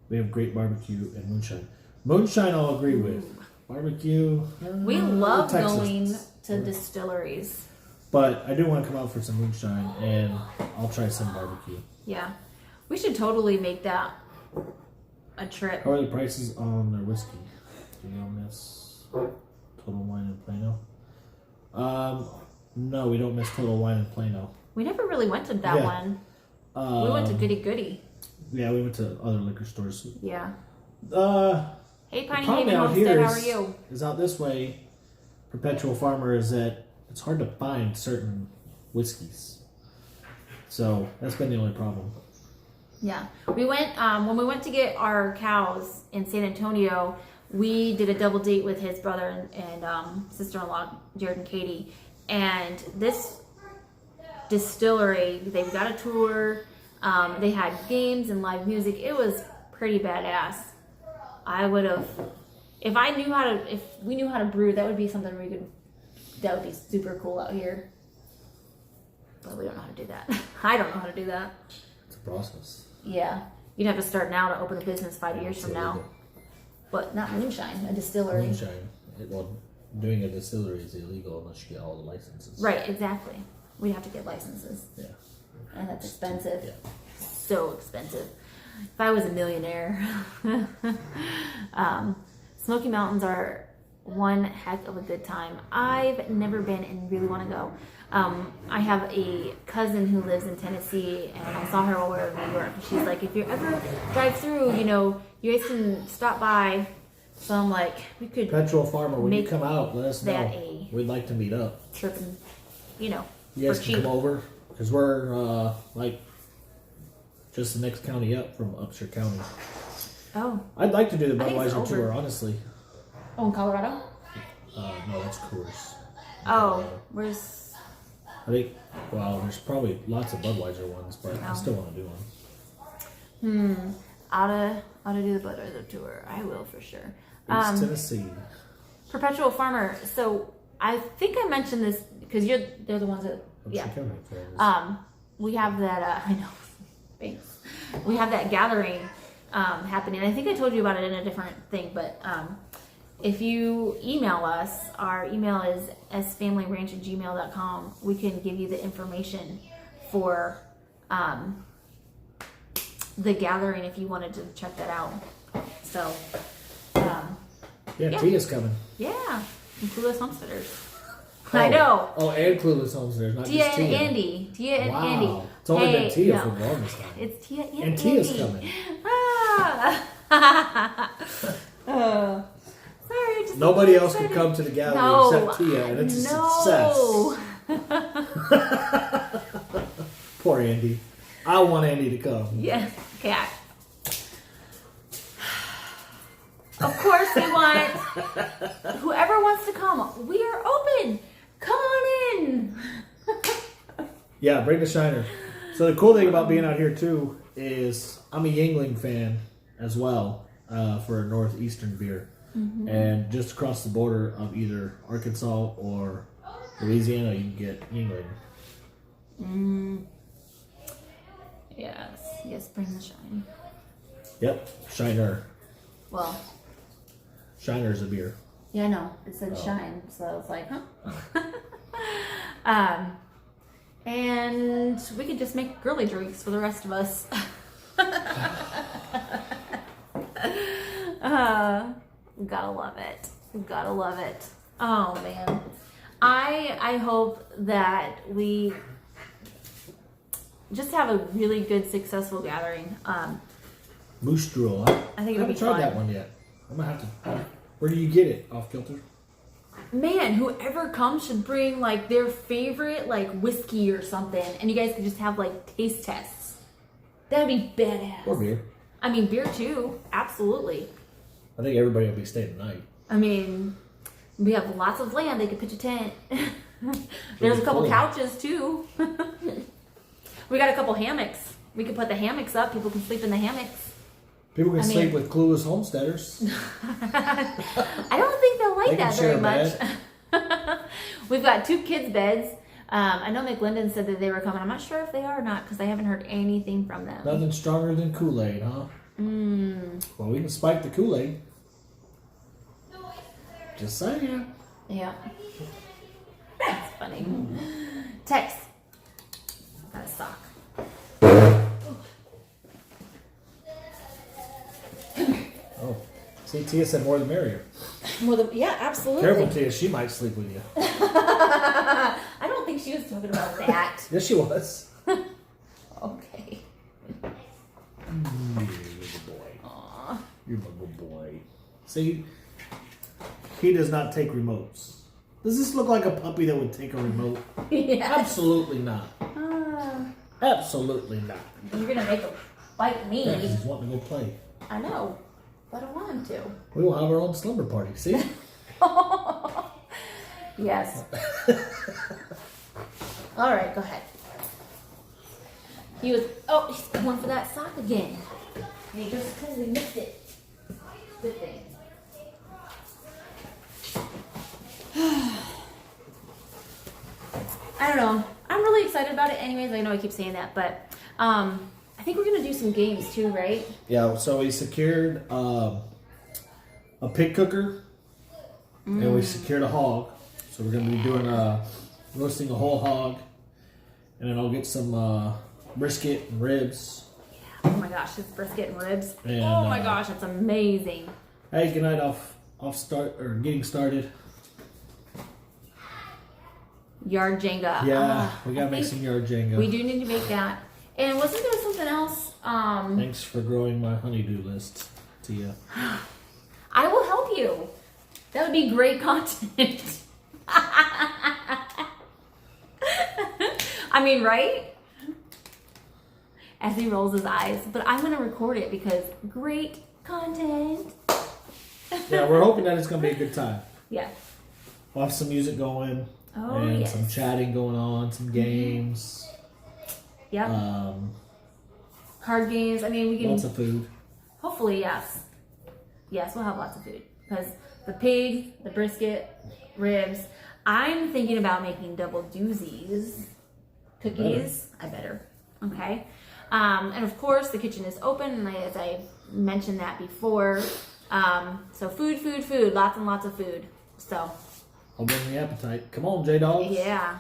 We have great barbecue and moonshine. Moonshine, I'll agree with. Barbecue. We love Texas. going to distilleries. But I do want to come out for some moonshine, and I'll try some barbecue. Yeah. We should totally make that a trip. How are the prices on their whiskey? Do you miss Total Wine in Plano? No, we don't miss Total Wine in Plano. We never really went to that Yeah. one. We went to Goody Goody. Yeah, we went to other liquor stores. Yeah. Hey, The Piney problem Haven out Homestead, here how are is, you? is out this way, Perpetual Farmer, is that it's hard to find certain whiskeys. So that's been the only problem. Yeah, we went when we went to get our cows in San Antonio. We did a double date with his brother and sister-in-law, Jared and Katie. And this distillery. They've got a tour. They had games and live music. It was pretty badass. I would have, if we knew how to brew, that would be something that would be super cool out here. But we don't know how to do that. I don't know how to do that. It's a process. Yeah. You'd have to start now to open a business 5 years It's from now. illegal. But not moonshine, a distillery. Moonshine. Well, doing a distillery is illegal unless you get all the licenses. Right, exactly. We'd have to get licenses. Yeah. And that's expensive. Yeah. So expensive. If I was a millionaire. Smoky Mountains are one heck of a good time. I've never been and really want to go. I have a cousin who lives in Tennessee, and I saw her while we were in New York. She's like, if you ever drive through, you guys can stop by. So I'm like, we could Petrol Farmer, when you Make come out, let us know. that a- We'd like to meet up. trip and, You guys for can cheap. come over because we're like just the next county up from Upshur County. Oh, I'd like to do the I think it's Budweiser over. tour, honestly. in Colorado? No, that's Coors. Oh, where's... I think. Well, there's probably lots of Budweiser ones, but I Oh. still want to do one. Oughta do the Budweiser tour. I will for sure. East Tennessee. Perpetual Farmer. So I think I mentioned this because they're the ones that Upshur County. friends. we have that. I know. Thanks. We have that gathering happening. I think I told you about it in a different thing, but if you email us, our email is sfamilyranch@gmail.com. We can give you the information for the gathering if you wanted to check that out. So, Yeah, yeah. Tia's coming. yeah, and Clueless Homesteaders. I know. Oh, and Clueless Homesteaders, not Tia just and Tia. Andy. Tia and Wow. Andy. It's only Hey, been Tia no. for the longest time. It's Tia and And Tia's Andy. coming. Ah. Sorry, just Nobody so else can excited. come to the gathering No. except Tia, and it's a No. success. Poor Andy. I want Andy to come. Yeah. Okay. Of course we want whoever wants to come. We are open. Come on in. Yeah, bring the Shiner. So the cool thing about being out here too is I'm a Yingling fan as well for a northeastern beer, and just across the border of either Arkansas or Louisiana, you can get Yingling. Yes, bring the shine. Yep, Shiner. Well, Shiner's a beer. yeah, I know. It said Oh. shine, so I was like, huh? And we could just make girly drinks for the rest of us. Gotta love it. Gotta love it. Oh man. I hope that we just have a really good, successful gathering. Moose Drool. Huh? I think I it'll be haven't tried fun. that one yet. I'm gonna have to. Where do you get it? Off kilter. Man, whoever comes should bring like their favorite like whiskey or something, and you guys could just have like taste tests. That'd be badass. Or beer. I mean, beer too. Absolutely. I think everybody will be staying the night. I mean, we have lots of land. They could pitch a tent. There's Really a couple cool. couches too. We got a couple hammocks. We could put the hammocks up. People can sleep in the hammocks. People can I mean- sleep with clueless homesteaders. I don't think they'll like They can that very share a much. We've got 2 kids' beds. I know McLendon said that they were coming. I'm not sure if they are or not because I haven't heard anything from them. Nothing stronger than Kool-Aid, huh? Well, we can spike the Kool-Aid. Just saying. Yeah. That's funny. Tex. Got a sock. Oh. See, Tia said more the merrier. Well, yeah, absolutely. Careful, Tia. She might sleep with you. I don't think she was talking about that. Yes, she was. Okay. You're a good boy. Aw. You're my good boy. See, he does not take remotes. Does this look like a puppy that would take a remote? Yeah. Absolutely not. Ah, Absolutely not. you're gonna make him bite me. Yeah, 'cause he's wanting to go play. I know, but I don't want him to. We will have our own slumber party. See? Yes. All right, go ahead. He was, oh, he's going for that sock again. And he just because we missed it. Good thing. I don't know. I'm really excited about it anyways. I know I keep saying that, but I think we're going to do some games too, right? Yeah, so we secured a pig cooker and we secured a hog. So we're going to be doing roasting a whole hog, and then I'll get some brisket and ribs. Oh my gosh, this brisket and ribs. And, oh my gosh, that's amazing. Hey, good night off getting started. Yard Jenga. Yeah, we I gotta make think some yard Jenga. We do need to make that. And wasn't there something else? Thanks for growing my honeydew list, Tia. I will help you. That would be great content. I mean, right? As he rolls his eyes. But I'm going to record it because great content. Yeah, we're hoping that it's gonna be a good time. Yeah. We'll have some music going, Oh, and yes. some chatting going on, some games, Yep. Card games. I mean, we can. lots of food. Hopefully, yes. Yes, we'll have lots of food. Because the pig, the brisket, ribs. I'm thinking about making double doozies. Cookies. I better. Okay. And of course, the kitchen is open, and as I mentioned that before. So food. Lots and lots of food. So, I'll bring the appetite. Come on, J-Dogs. yeah.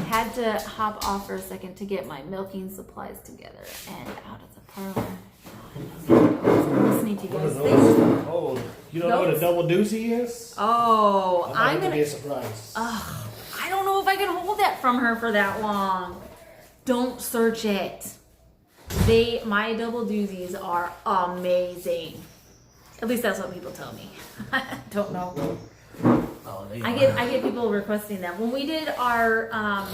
Had to hop off for a second to get my milking supplies together and out of the parlor. I'm listening to you guys. Oh, you don't know what a Those? double doozy is? Oh, I'm gonna gonna. be a surprise. I don't know if I can hold that from her for that long. Don't search it. My double doozies are amazing. At least that's what people tell me. I don't know. Oh, they I get people requesting them. When we did our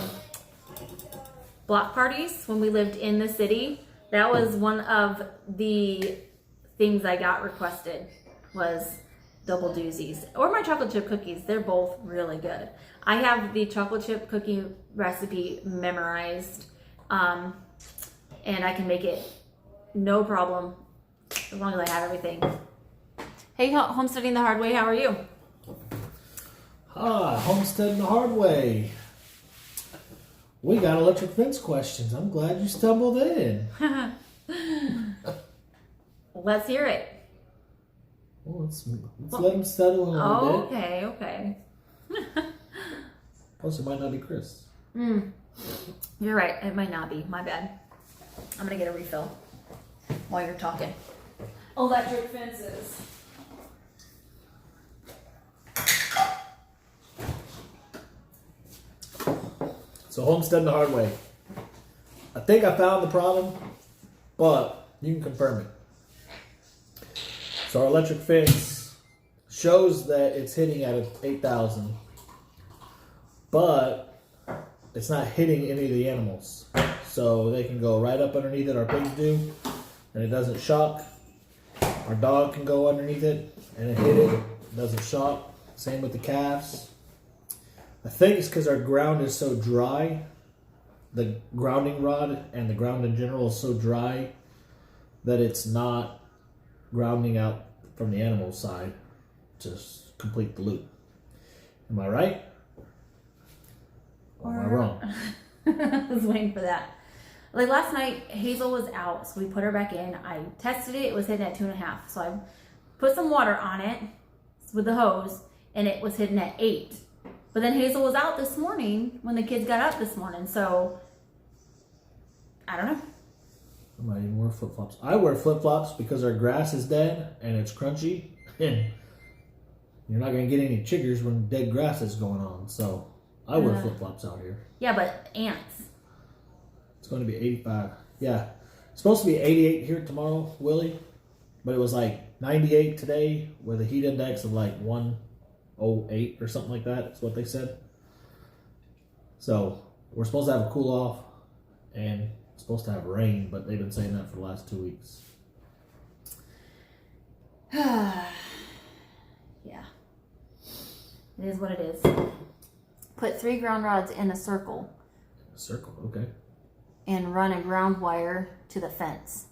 block parties when we lived in the city, that was one of the things I got requested was double doozies or my chocolate chip cookies. They're both really good. I have the chocolate chip cookie recipe memorized, and I can make it no problem as long as I have everything. Hey, Homesteading the Hard Way, how are you? Homesteading the hard way. We got electric fence questions. I'm glad you stumbled in. Let's hear it. Well, let's let them settle in a little bit. Okay. Plus, it might not be Chris. You're right. It might not be. My bad. I'm going to get a refill while you're talking. Electric fences. So, homesteading the hard way. I think I found the problem, but you can confirm it. So, our electric fence shows that it's hitting at 8,000, but it's not hitting any of the animals. So, they can go right up underneath it, our pigs do, and it doesn't shock. Our dog can go underneath it and it hit it doesn't shock. Same with the calves. I think it's because our ground is so dry. The grounding rod and the ground in general is so dry that it's not grounding out from the animal side to complete the loop. Am I right? Or am I wrong? I was waiting for that. Like last night, Hazel was out, so we put her back in. I tested it; it was hitting at 2.5. So I put some water on it with the hose, and it was hitting at 8. But then Hazel was out this morning when the kids got up this morning, so I don't know. I might even wear flip flops. I wear flip flops because our grass is dead and it's crunchy, and you're not going to get any chiggers when dead grass is going on. So I wear flip flops out here. Yeah, but ants. It's going to be 85. Yeah. It's supposed to be 88 here tomorrow, Willie. But it was like 98 today with a heat index of like 108 or something like that. That's what they said. So we're supposed to have a cool off and supposed to have rain, but they've been saying that for the last 2 weeks. Yeah. It is what it is. Put 3 ground rods in a circle. Circle, okay. and run a ground wire to the fence.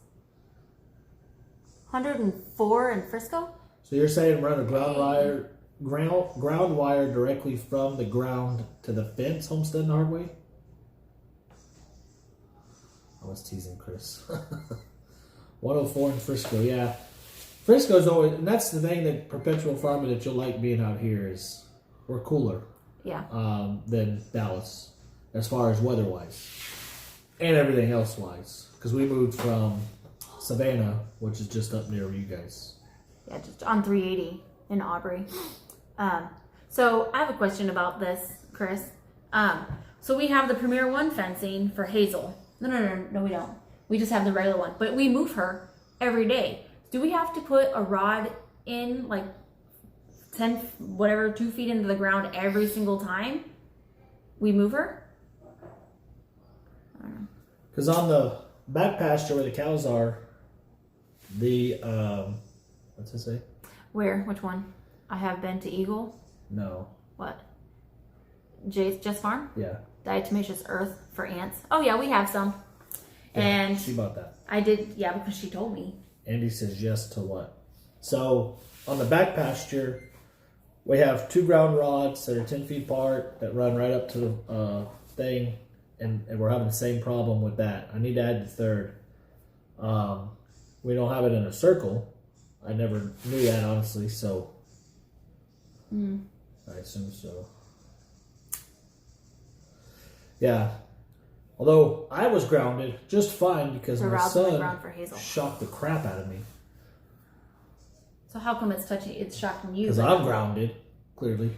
104 in Frisco? So you're saying run a ground wire directly from the ground to the fence, Homestead and Hardway? I was teasing Chris. 104 in Frisco, yeah. Frisco's always, and that's the thing that Perpetual Farming that you'll like being out here is we're cooler Yeah. than Dallas as far as weather wise and everything else wise. Because we moved from Savannah, which is just up near you guys. Yeah, just on 380 in Aubrey. So I have a question about this, Chris. So we have the Premier One fencing for Hazel. No, we don't. We just have the regular one. But we move her every day. Do we have to put a rod in, like 2 feet into the ground every single time we move her? I don't know. Because on the back pasture where the cows are, the what's it say? Where? Which one? I have been to Eagle. No. What? Jess Farm? Yeah. Diatomaceous earth for ants. Oh yeah, we have some. And she bought that. I did, yeah, because she told me. Andy says yes to what? So on the back pasture, we have 2 ground rods that are 10 feet apart that run right up to the thing, and we're having the same problem with that. I need to add the third. We don't have it in a circle. I never knew that, honestly, so I assume so. Yeah. Although I was grounded just fine because The my rod's on the son ground for Hazel. shocked the crap out of me. So how come it's shocking you? Because I'm grounded, clearly.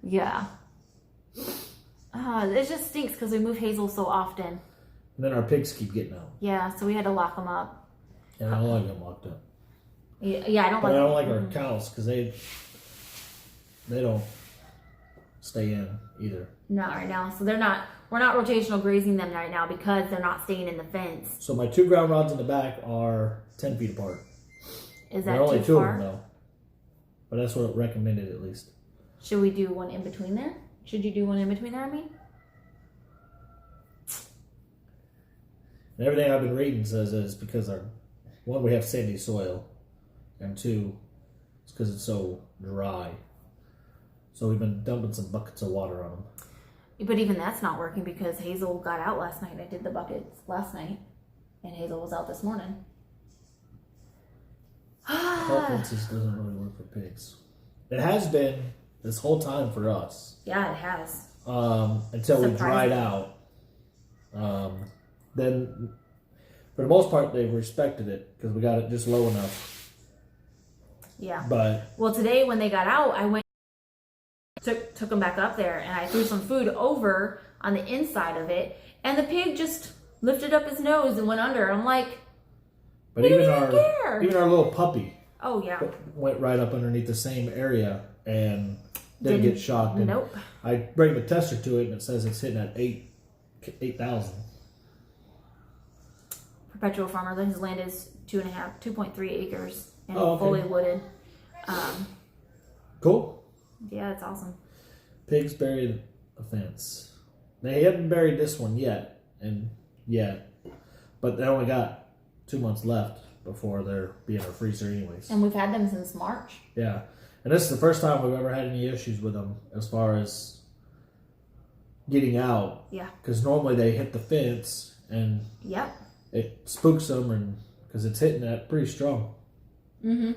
Yeah. It just stinks because we move Hazel so often. And then our pigs keep getting out. Yeah, so we had to lock them up. And I don't like them locked up. Yeah, I don't But like. I don't like our cows because they don't stay in either. Not right now. So we're not rotational grazing them right now because they're not staying in the fence. So my 2 ground rods in the back are 10 feet apart. Is There that are only too 2 far? of them though. But that's what it recommended at least. Should we do one in between there? Should you do one in between there, I mean? And everything I've been reading says that it's because one, we have sandy soil, and 2, it's because it's so dry. So we've been dumping some buckets of water on them. But even that's not working because Hazel got out last night. I did the buckets last night, and Hazel was out this morning. Helplessness doesn't really work for pigs. It has been this whole time for us. Yeah, it has. Until we dried out. Then, for the most part, they've respected it because we got it just low enough. Yeah. But Well, today when they got out, I went took them back up there, and I threw some food over on the inside of it, and the pig just lifted up his nose and went under. I'm like, but he even didn't our even care. even our little puppy Oh yeah. went right up underneath the same area and didn't get shocked. And Nope. I bring the tester to it, and it says it's hitting at 8,000. Perpetual farmer. His land is 2.3 acres and Oh, okay. fully wooded. Cool. Yeah, it's awesome. Pigs buried a fence. They haven't buried this one yet, but they only got 2 months left before they're being a freezer anyways. And we've had them since March. Yeah, and this is the first time we've ever had any issues with them as far as getting out. Yeah. Because normally they hit the fence and Yep. it spooks them, and because it's hitting that pretty strong. Mm-hmm.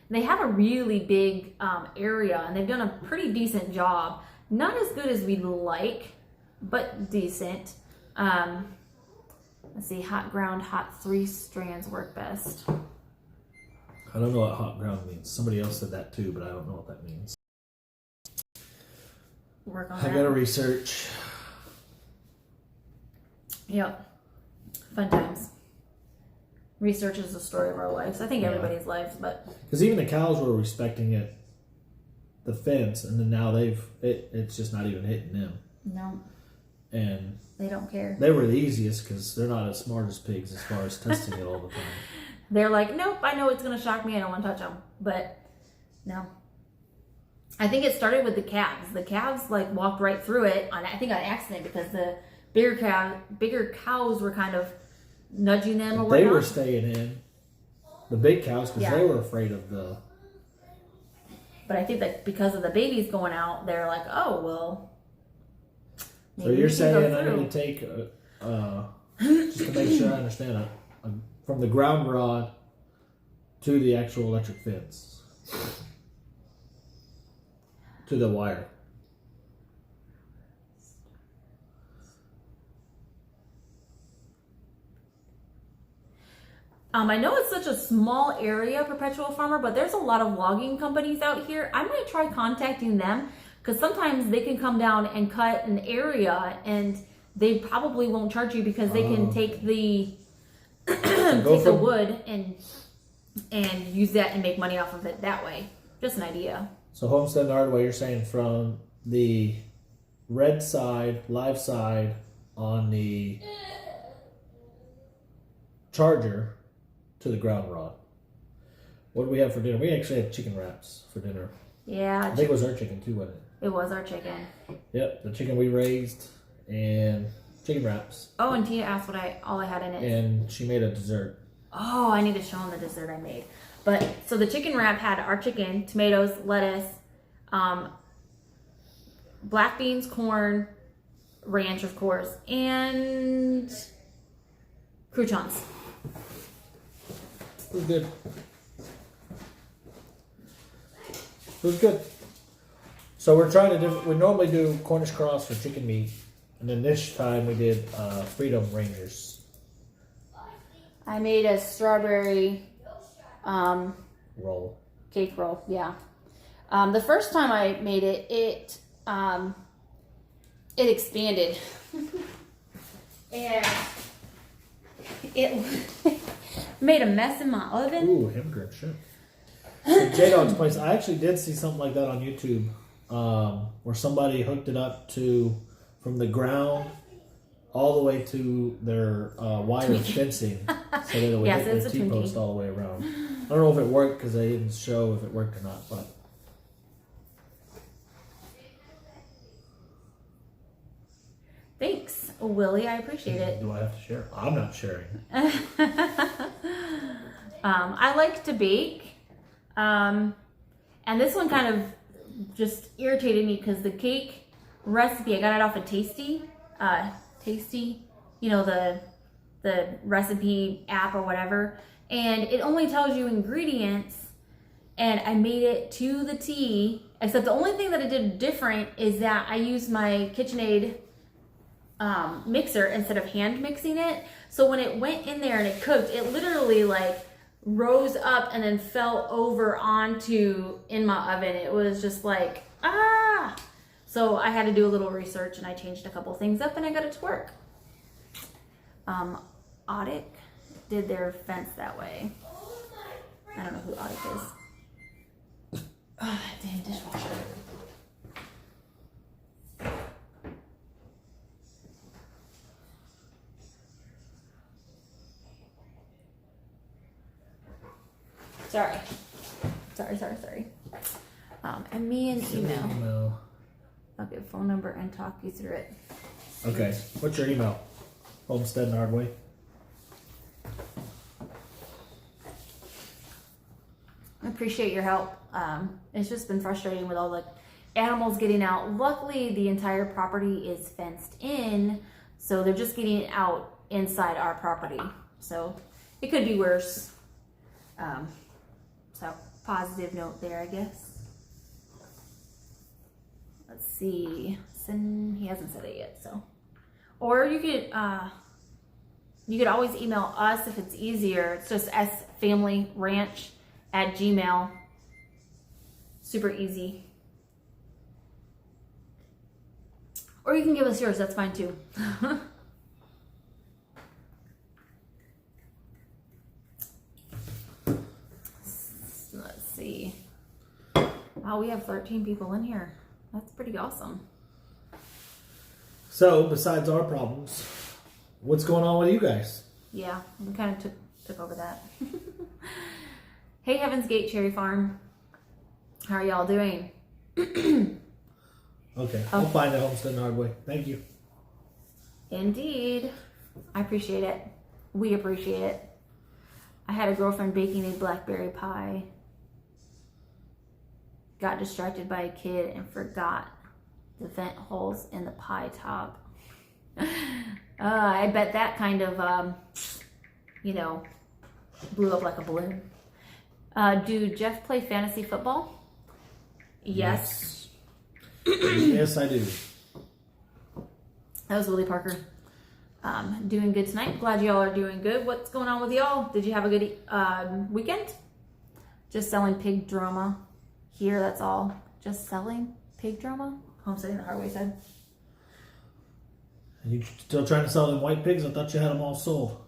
They have a really big area, and they've done a pretty decent job. Not as good as we'd like, but decent. Let's see, hot ground, hot 3 strands work best. I don't know what hot ground means. Somebody else said that too, but I don't know what that means. Work on I that. gotta research. Yep. Fun times. Research is the story of our lives. I think Yeah. everybody's lives, but Because even the cows were respecting it, the fence, and then now it's just not even hitting them. no, And they don't care. they were the easiest because they're not as smart as pigs as far as testing it all the time. They're like, nope, I know it's going to shock me. I don't want to touch them. But no. I think it started with the calves. The calves like walked right through it I think on accident because the bigger cows were kind of nudging them or They whatnot. were staying in. The big cows, because Yeah. they were afraid of the. But I think that because of the babies going out, they're like, oh well. So maybe you're we can go saying I through. need to take, just to make sure I understand it, from the ground rod to the actual electric fence, to the wire. I know it's such a small area, Perpetual Farmer, but there's a lot of logging companies out here. I might try contacting them because sometimes they can come down and cut an area and they probably won't charge you because they can take the So take go the from, wood and use that and make money off of it that way. Just an idea. so Homestead and Hardway, you're saying from the red side, live side on the charger to the ground rod. What do we have for dinner? We actually had chicken wraps for dinner. Yeah, I think it was our chicken too, wasn't it? it was our chicken. Yep, the chicken we raised and chicken wraps. Oh, and Tina asked what all I had in it. And she made a dessert. Oh, I need to show them the dessert I made. But so the chicken wrap had our chicken, tomatoes, lettuce, black beans, corn, ranch, of course, and croutons. It was good. It was good. So we're trying to do. We normally do Cornish cross for chicken meat, and then this time we did Freedom Rangers I made a strawberry roll. cake roll. Yeah. The first time I made it, it expanded, and it made a mess in my oven. Ooh, hamburger shit. So J-Dog's place. I actually did see something like that on YouTube, where somebody hooked it up to from the ground all the way to their wire fencing, so that it would Yes, hit it's the a Twinkie. T-post all the way around. I don't know if it worked because they didn't show if it worked or not, but. Thanks, Willie. I appreciate it. Do I have to share? I'm not sharing. I like to bake. And this one kind of just irritated me because the cake recipe, I got it off of Tasty. Tasty, you know, the recipe app or whatever. And it only tells you ingredients. And I made it to the T. Except the only thing that I did different is that I used my KitchenAid mixer instead of hand mixing it. So when it went in there and it cooked, it literally like rose up and then fell over onto in my oven. It was just like, ah! So I had to do a little research and I changed a couple things up and I got it to work. Audic did their fence that way. I don't know who Audic is. Ah, dang dishwasher. Sorry. And me an email. Email. I'll get a phone number and talk you through it. Okay. What's your email? Homestead and Hardway. I appreciate your help. It's just been frustrating with all the animals getting out. Luckily, the entire property is fenced in, so they're just getting out inside our property. So it could be worse. So positive note there, I guess. Let's see. He hasn't said it yet, so. Or you could always email us if it's easier. It's just sfamilyranch@gmail.com. Super easy. Or you can give us yours, that's fine too. Let's see. Wow, we have 13 people in here. That's pretty awesome. So, besides our problems, what's going on with you guys? Yeah, we kind of took over that. Hey, Heaven's Gate Cherry Farm. How are y'all doing? Okay, I'll find a homestead in Hardway. Thank you. Indeed. I appreciate it. We appreciate it. I had a girlfriend baking a blackberry pie. Got distracted by a kid and forgot the vent holes in the pie top. I bet that kind of, blew up like a balloon. Do Jeff play fantasy football? Yes. Yes, I do. That was Willie Parker. Doing good tonight. Glad y'all are doing good. What's going on with y'all? Did you have a good weekend? Just selling pig drama here, that's all. Just selling pig drama? Homesteading the Hardway said. You still trying to sell them white pigs? I thought you had them all sold.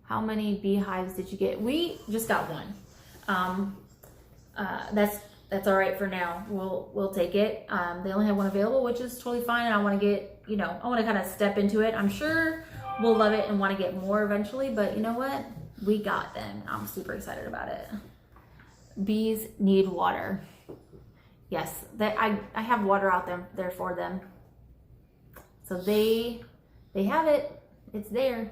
How many beehives did you get? We just got one. That's all right for now. We'll take it. They only have one available, which is totally fine. And I want to get, I want to kind of step into it. I'm sure we'll love it and want to get more eventually. But you know what? We got them. I'm super excited about it. Bees need water. Yes, I have water out there for them. So they have it. It's there.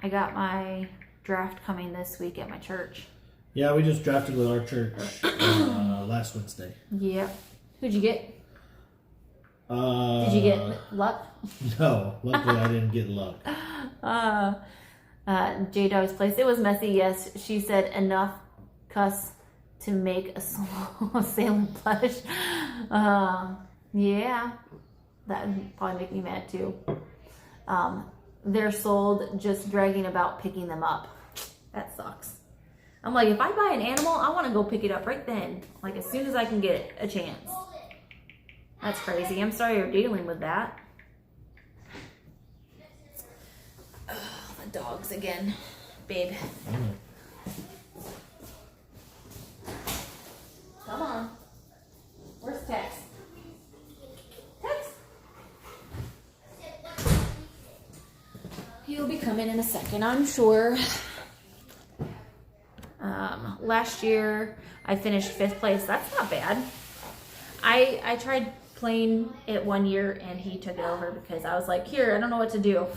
I got my draft coming this week at my church. Yeah, we just drafted with our church last Wednesday. Yeah. Who'd you get? Did you get luck? No, luckily I didn't get luck. J-Dog's place. It was messy, yes. She said enough cuss to make a sailing plush. Yeah. That would probably make me mad too. They're sold, just dragging about picking them up. That sucks. I'm like, if I buy an animal, I want to go pick it up right then. Like, as soon as I can get a chance. That's crazy. I'm sorry you're dealing with that. Oh, the dogs again. Babe. Come on. Where's Tex? Tex? He'll be coming in a second, I'm sure. Last year I finished 5th place. That's not bad. I tried playing it one year and he took it over because I was like, here, I don't know what to do.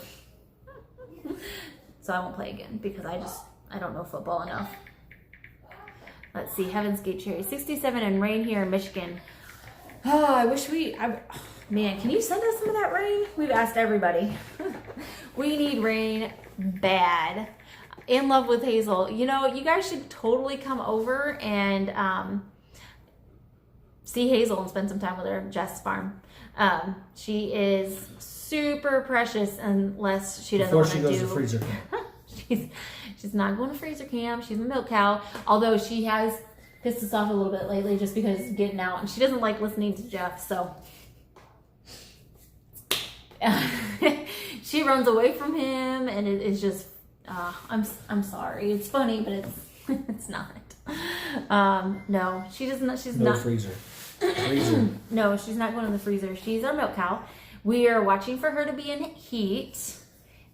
So I won't play again because I don't know football enough. Let's see, Heaven's Gate Cherry 67 and rain here in Michigan. Oh, I wish man, can you send us some of that rain? We've asked everybody. We need rain bad. In love with Hazel. You guys should totally come over and see Hazel and spend some time with her at Jess Farm. She is super precious unless she doesn't want to do. Before she goes to freezer camp. She's not going to freezer camp. She's a milk cow. Although she has pissed us off a little bit lately just because getting out. And she doesn't like listening to Jeff, so. She runs away from him and it's just, I'm sorry. It's funny, but it's not. No, she doesn't. She's no not. Freezer. Freezer. No, she's not going in the freezer. She's our milk cow. We are watching for her to be in heat.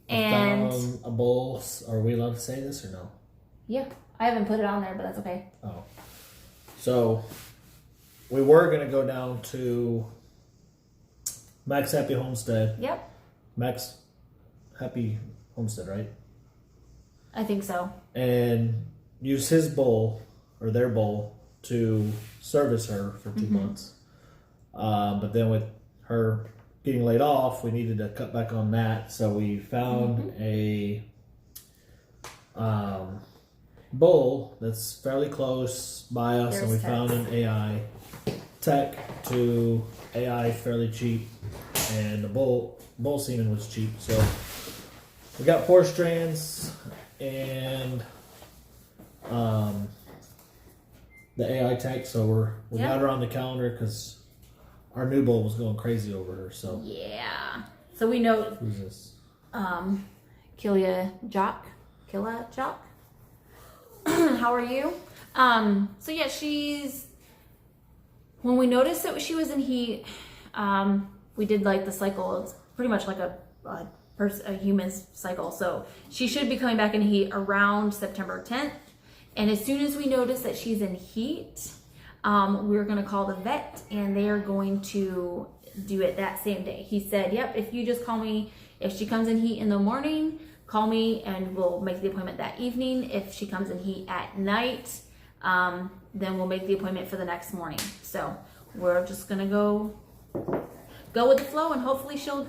And a bowl. Are we allowed to say this or no? Yeah, I haven't put it on there, but that's okay. Oh. So, we were going to go down to Max Happy Homestead. Yep. Max Happy Homestead, right? I think so. And use his bowl, or their bowl, to service her for 2 months. But then with her getting laid off, we needed to cut back on that. So we found a bowl that's fairly close by us, and we found an AI tech to AI fairly cheap, and the bowl semen was cheap. So we got 4 strands and the AI tech. So we got her on the calendar because our new bowl was going crazy over her. So yeah. So we know. Who's this? Killa Jock. How are you? So yeah, when we noticed that she was in heat, we did like the cycle. It's pretty much like a human's cycle. So she should be coming back in heat around September 10th. And as soon as we notice that she's in heat, we're going to call the vet and they are going to do it that same day. He said, yep, if you just call me, if she comes in heat in the morning, call me and we'll make the appointment that evening. If she comes in heat at night, then we'll make the appointment for the next morning. So we're just going to go with the flow and hopefully she'll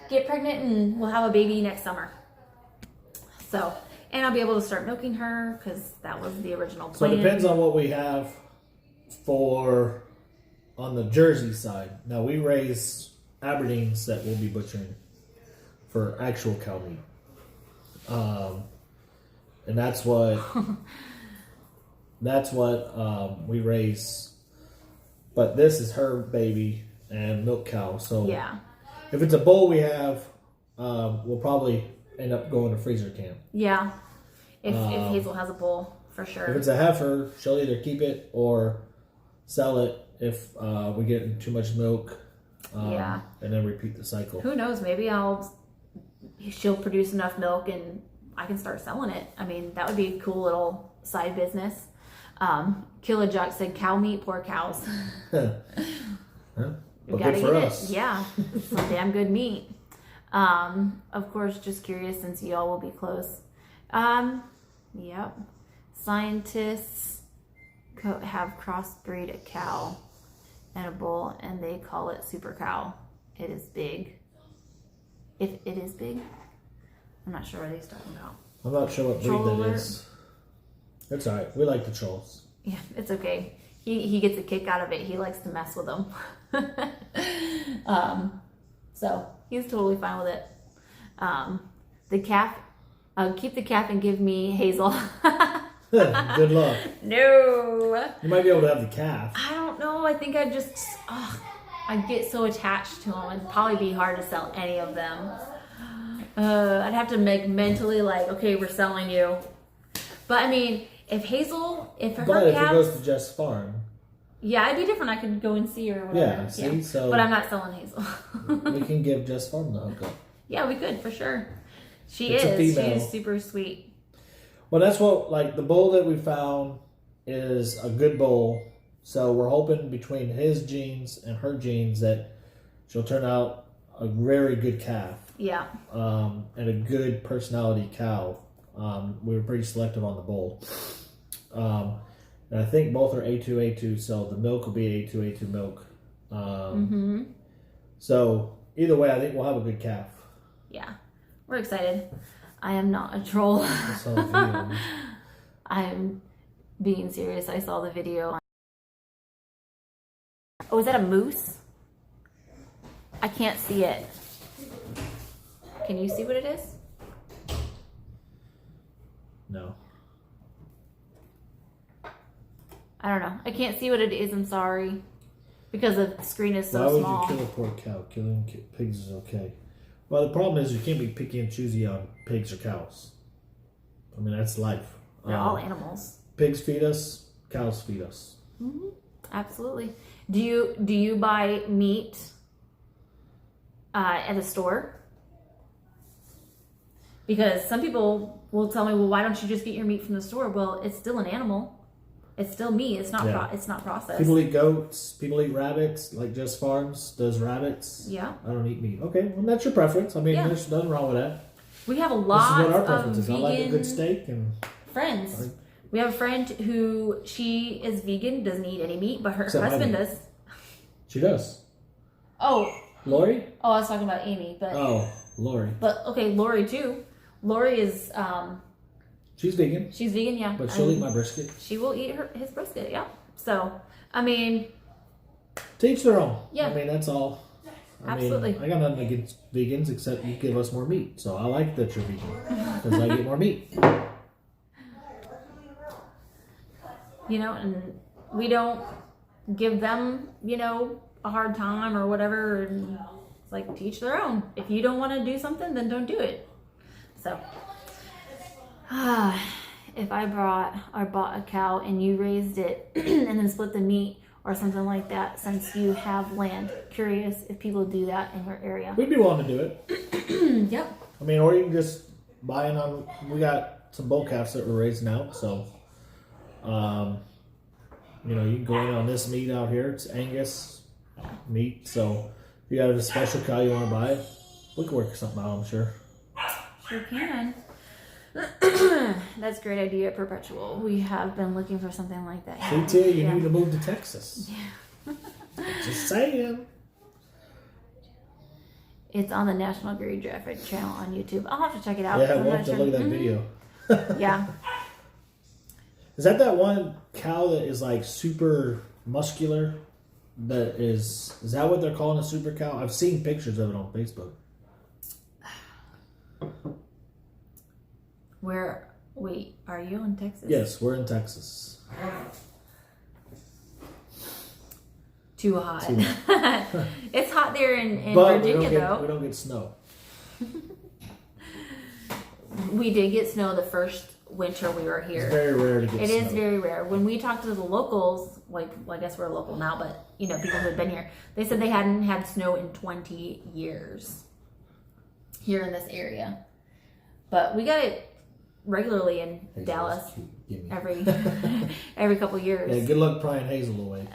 get pregnant and we'll have a baby next summer. So, and I'll be able to start milking her because that was the original So plan. it depends on what we have for on the Jersey side. Now we raise Aberdeens that we'll be butchering for actual cow meat. And that's what we raise. But this is her baby and milk cow. So Yeah. if it's a bull we have, we'll probably end up going to freezer camp. Yeah. If Hazel has a bull, for sure. If it's a heifer, she'll either keep it or sell it if we get too much milk. Yeah. And then repeat the cycle. Who knows? Maybe she'll produce enough milk and I can start selling it. I mean, that would be a cool little side business. Killer Jock said cow meat, poor cows. Huh? You But gotta good for eat us. it. Yeah. Some damn good meat. Of course, just curious since y'all will be close. Yep. Scientists have crossbreed a cow and a bull and they call it super cow. It is big. If it is big, I'm not sure what he's talking about. I'm not sure what breed Troll that alert. is. It's alright. We like the trolls. Yeah, it's okay. He gets a kick out of it. He likes to mess with them. So he's totally fine with it. The calf, keep the calf and give me Hazel. Good luck. No, You might be able to have the calf. I don't know. I think I get so attached to them. It'd probably be hard to sell any of them. I'd have to make mentally like, okay, we're selling you. But I mean, if But her if it calves, goes to Jess Farm, yeah, it'd be different. I could go and see her or whatever. yeah, see? So But I'm not selling Hazel. we can give Jess Farm the hookup. Yeah, we could for sure. She It's a is. She female. is super sweet. Well, that's what, like, the bull that we found is a good bull. So we're hoping between his genes and her genes that she'll turn out a very good calf. Yeah. And a good personality cow. We were pretty selective on the bull. And I think both are A2, so the milk will be A2 milk. So either way, I think we'll have a good calf. Yeah. We're excited. I am not a troll. That's all I feel. I'm being serious. I saw the video. Oh, is that a moose? I can't see it. Can you see what it is? No. I don't know. I can't see what it is. I'm sorry. Because the screen is Why so would small. you kill a poor cow? Killing pigs is okay. Well, the problem is you can't be picky and choosy on pigs or cows. I mean, that's life. They're all animals. Pigs feed us, cows feed us. Absolutely. Do you buy meat at a store? Because some people will tell me, well, why don't you just get your meat from the store? Well, it's still an animal. It's still meat. It's not. Yeah. It's not processed. People eat goats. People eat rabbits. Like Just Farms does rabbits. Yeah. I don't eat meat. Okay, well that's your preference. I mean, Yeah. there's nothing wrong with that. We have a This is lot what our of preference is. I like a vegan good steak and friends. Right. We have a friend who she is vegan, doesn't eat any meat, but her Except my husband meat. does. she does. Oh, Lori? I was talking about Amy, but Oh, Lori. okay, Lori too. Lori is She's vegan, she's vegan, yeah. but she'll and eat my brisket. She will eat his brisket, yeah. So, I mean, To each their own. Yeah. I mean, that's all. Absolutely. I got nothing against vegans except you give us more meat. So I like that you're vegan because I get more meat. and we don't give them, a hard time or whatever. And it's like, teach their own. If you don't want to do something, then don't do it. So, if I bought a cow and you raised it and then split the meat or something like that, since you have land, curious if people do that in your area. We'd be willing to do it. Yep. I mean, or you can just buy it on. We got some bull calves that we're raising out, so You know, you can go in on this meat out here. It's Angus meat. So if you have a special cow you want to buy, we can work something out, I'm sure. Sure can. That's a great idea, Perpetual. We have been looking for something like that. CT, you Yeah. need to move to Texas. Just saying. It's on the National Geographic channel on YouTube. I'll have to check it out. Yeah, I'm we'll not have to sure. look at that Mhm. video. Yeah. Is that one cow that is like super muscular? That is that what they're calling a super cow? I've seen pictures of it on Facebook. Wait, are you in Texas? Yes, we're in Texas. Too hot. Too It's hot there in But Virginia, we though. don't get snow. We did get snow the first winter we were It's here. very rare to get It snow. is very rare. When we talked to the locals, well, I guess we're local now, but you know, people who had been here, they said they hadn't had snow in 20 years here in this area. But we got it regularly in Hazel, Dallas that's cute. Give me. every couple years. Yeah, good luck prying Hazel away.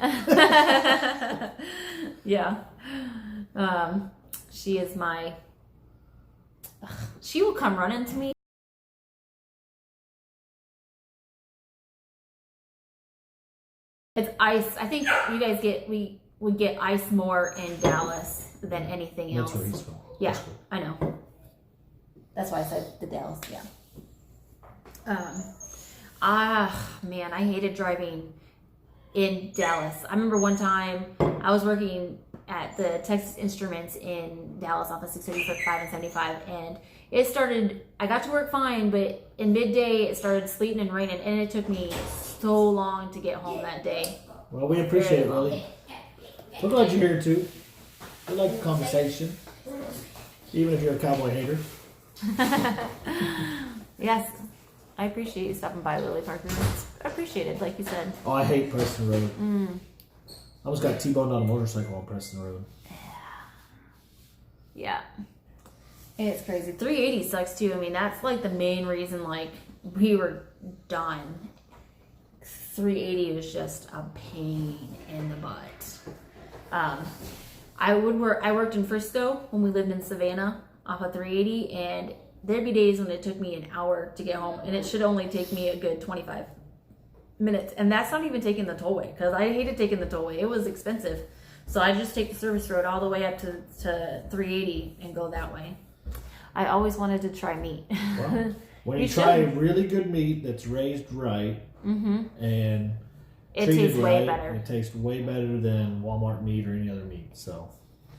Yeah. She is my. She will come running to me. It's ice. I think you guys we would get ice more in Dallas than anything That's else. where he's from. Yeah, That's good. I know. That's why I said the Dallas. Yeah. Man, I hated driving in Dallas. I remember one time I was working at the Texas Instruments in Dallas off of 635 and 75, and it started. I got to work fine, but in midday it started sleeting and raining, and it took me so long to get home that day. Well, we appreciate it, Lily. We're glad you're here too. We like the conversation, even if you're a cowboy hater. Yes, I appreciate you stopping by, Lily Parker. It's appreciated, like you said. Oh, I hate Preston Road. I almost got T-boned on a motorcycle on Preston Road. Yeah. It's crazy. 380 sucks too. I mean, that's like the main reason like we were done. 380 was just a pain in the butt. I worked in Frisco when we lived in Savannah off of 380, and there'd be days when it took me an hour to get home, and it should only take me a good 25 minutes. And that's not even taking the tollway, because I hated taking the tollway. It was expensive. So I just take the service road all the way up to 380 and go that way. I always wanted to try meat. Well, when you You try should. really good meat that's raised right and It treated tastes way right, better. it tastes way better than Walmart meat or any other meat. So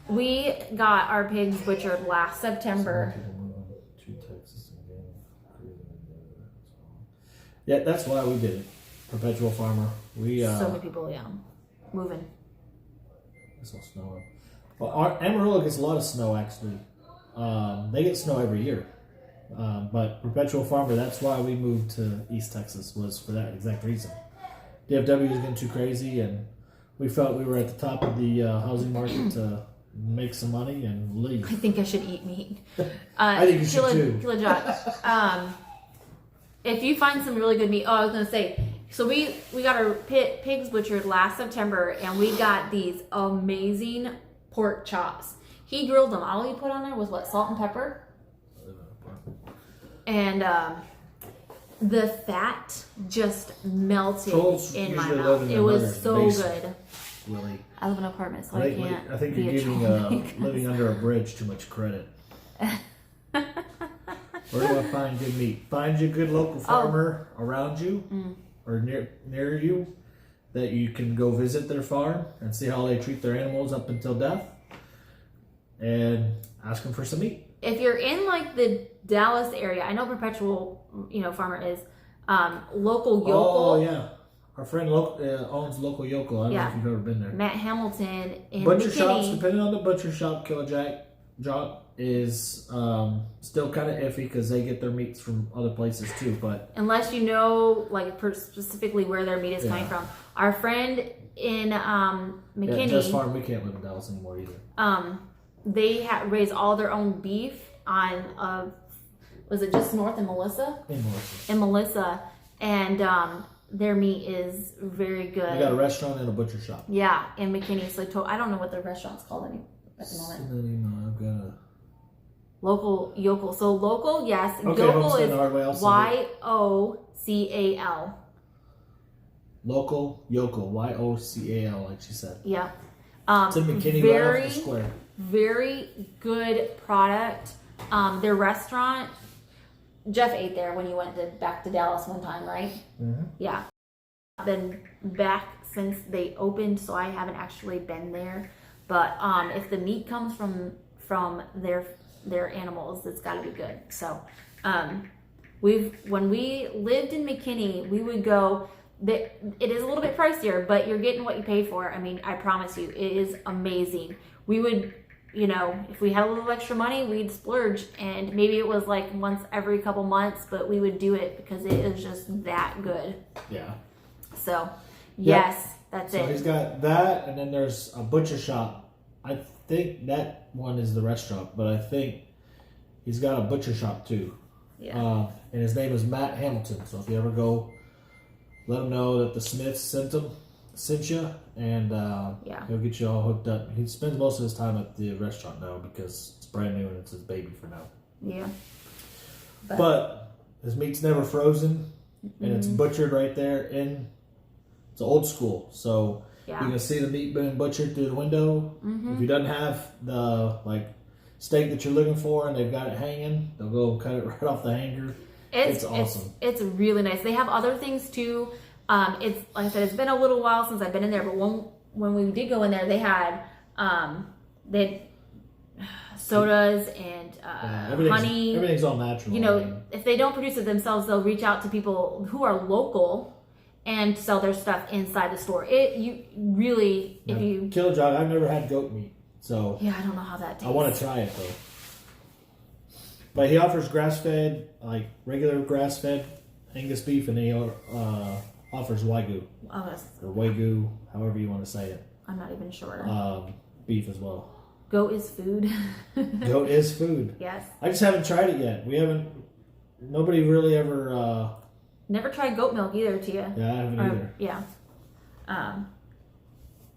We got our pigs butchered last September. Yeah, that's why we did it. Perpetual farmer. We So many people, yeah, moving. it's all snowing. Well, Amarillo gets a lot of snow actually. They get snow every year. But Perpetual Farmer, that's why we moved to East Texas, was for that exact reason. DFW was getting too crazy, and we felt we were at the top of the housing market to make some money and leave. I think I should eat meat. I think you should too. Killer Josh. If you find some really good meat, I was gonna say. So we got our pigs butchered last September, and we got these amazing pork chops. He grilled them. All he put on there was what, salt and pepper, and the fat just melted Trolls in my usually live mouth. in It their was mother's so basement. good. Willie. I live in an apartment, so I I can't. think be you're a giving troll because- living under a bridge too much credit. Where do I find good meat? Find you a good local farmer around you or near you that you can go visit their farm and see how they treat their animals up until death, and ask them for some meat. If you're in like the Dallas area, I know Perpetual, farmer is Local Yokel. Oh yeah, our friend owns Local Yokel. I don't know if you've ever been there. Matt Hamilton in Butcher shops, McKinney. depending on the butcher shop, Killer Jock is still kind of iffy because they get their meats from other places too. But Unless you know, like specifically where their meat is coming from. Our friend in McKinney, yeah, Just Farm, we can't live in Dallas anymore either. they raise all their own beef on was it just north of Melissa? In Morrison. In Melissa, and their meat is very good. We got a restaurant and a butcher shop. Yeah, in McKinney. So I don't know what the restaurant's called at the moment. No, I've got a Local Yokel. So local, yes. Okay, Yokel Homestead and Hardway, I'll is send it. YOCAL. local Yokel, YOCAL, like she said. Yeah. It's in McKinney, right Very, off the square. very good product. Their restaurant. Jeff ate there when you went back to Dallas one time, right? Mm-hmm. Yeah. I've been back since they opened, so I haven't actually been there. But if the meat comes from their animals, it's got to be good. So when we lived in McKinney, we would go. It is a little bit pricier, but you're getting what you pay for. I mean, I promise you, it is amazing. We would, if we had a little extra money, we'd splurge, and maybe it was like once every couple months, but we would do it because it is just that good. Yeah. So, yes, that's So it. he's got that, and then there's a butcher shop. I think that one is the restaurant, but I think he's got a butcher shop too. Yeah. And his name is Matt Hamilton. So if you ever go, let him know that the Smiths sent you, and Yeah. he'll get you all hooked up. He spends most of his time at the restaurant now because it's brand new and it's his baby for now. Yeah. But his meat's never frozen, and it's butchered right there it's old school. So Yeah. you can see the meat being butchered through the window. If he doesn't have the steak that you're looking for and they've got it hanging, they'll go cut it right off the hanger. It's awesome. It's really nice. They have other things too. It's like I said, it's been a little while since I've been in there, but when we did go in there, they had sodas and honey. Everything's all natural. If they don't produce it themselves, they'll reach out to people who are local and sell their stuff inside the store. Killer Jog, I've never had goat meat, so yeah, I don't know how that tastes. I want to try it though. But he offers grass-fed, like regular grass-fed Angus beef, and he offers Wagyu Oh, or Wagyu, however you want to say it, I'm not even sure. beef as well. Goat is food. Goat is food. Yes. I just haven't tried it yet. Nobody really ever. Never tried goat milk either, Tia. Yeah, I haven't either. Yeah.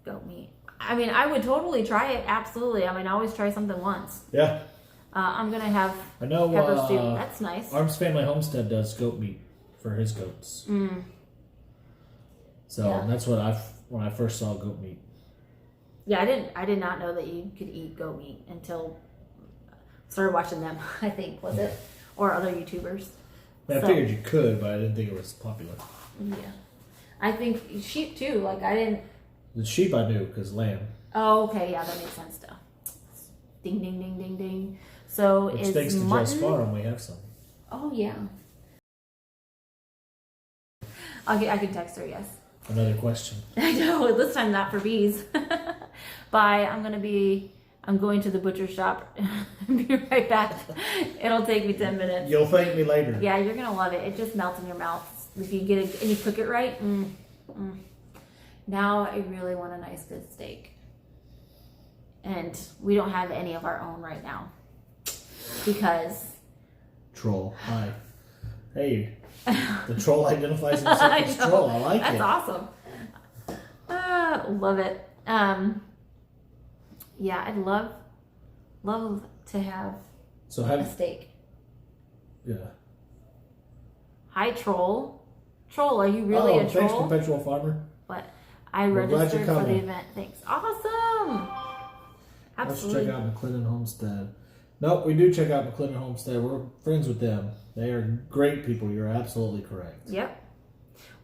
Goat meat. I mean, I would totally try it. Absolutely. I mean, I always try something once. Yeah, I'm gonna have I know. pepper stew. That's nice. Arms Family Homestead does goat meat for his goats. So Yeah. that's what when I first saw goat meat. Yeah, I did not know that you could eat goat meat until I started watching them. I think was it or other YouTubers. I So- figured you could, but I didn't think it was popular. Yeah, I think sheep too. Like I didn't. The sheep I knew because lamb, Oh, okay, yeah, that makes sense. Though. Ding, ding, ding, ding, ding. So which is thanks to Jess mutton? Farm we have some. Oh yeah. I can text her. Yes. Another question. I know. This time not for bees. Bye. I'm going to the butcher shop. Be right back. It'll take me 10 minutes. You'll thank me later. Yeah, you're gonna love it. It just melts in your mouth if you get it and you cook it right. Now I really want a nice good steak, and we don't have any of our own right now because Troll. Hi. Hey. The troll identifies himself as troll. I like that's it. awesome. Love it. Yeah, I'd love to have a steak. Yeah. Hi, troll. Troll, are you really a Thanks, troll? Perpetual Farmer. But I We're glad registered you're for the coming. event. Thanks. Awesome. Let's Absolutely. check out McClendon Homestead. Nope, we do check out McClendon Homestead. We're friends with them. They are great people. You're absolutely correct. Yep.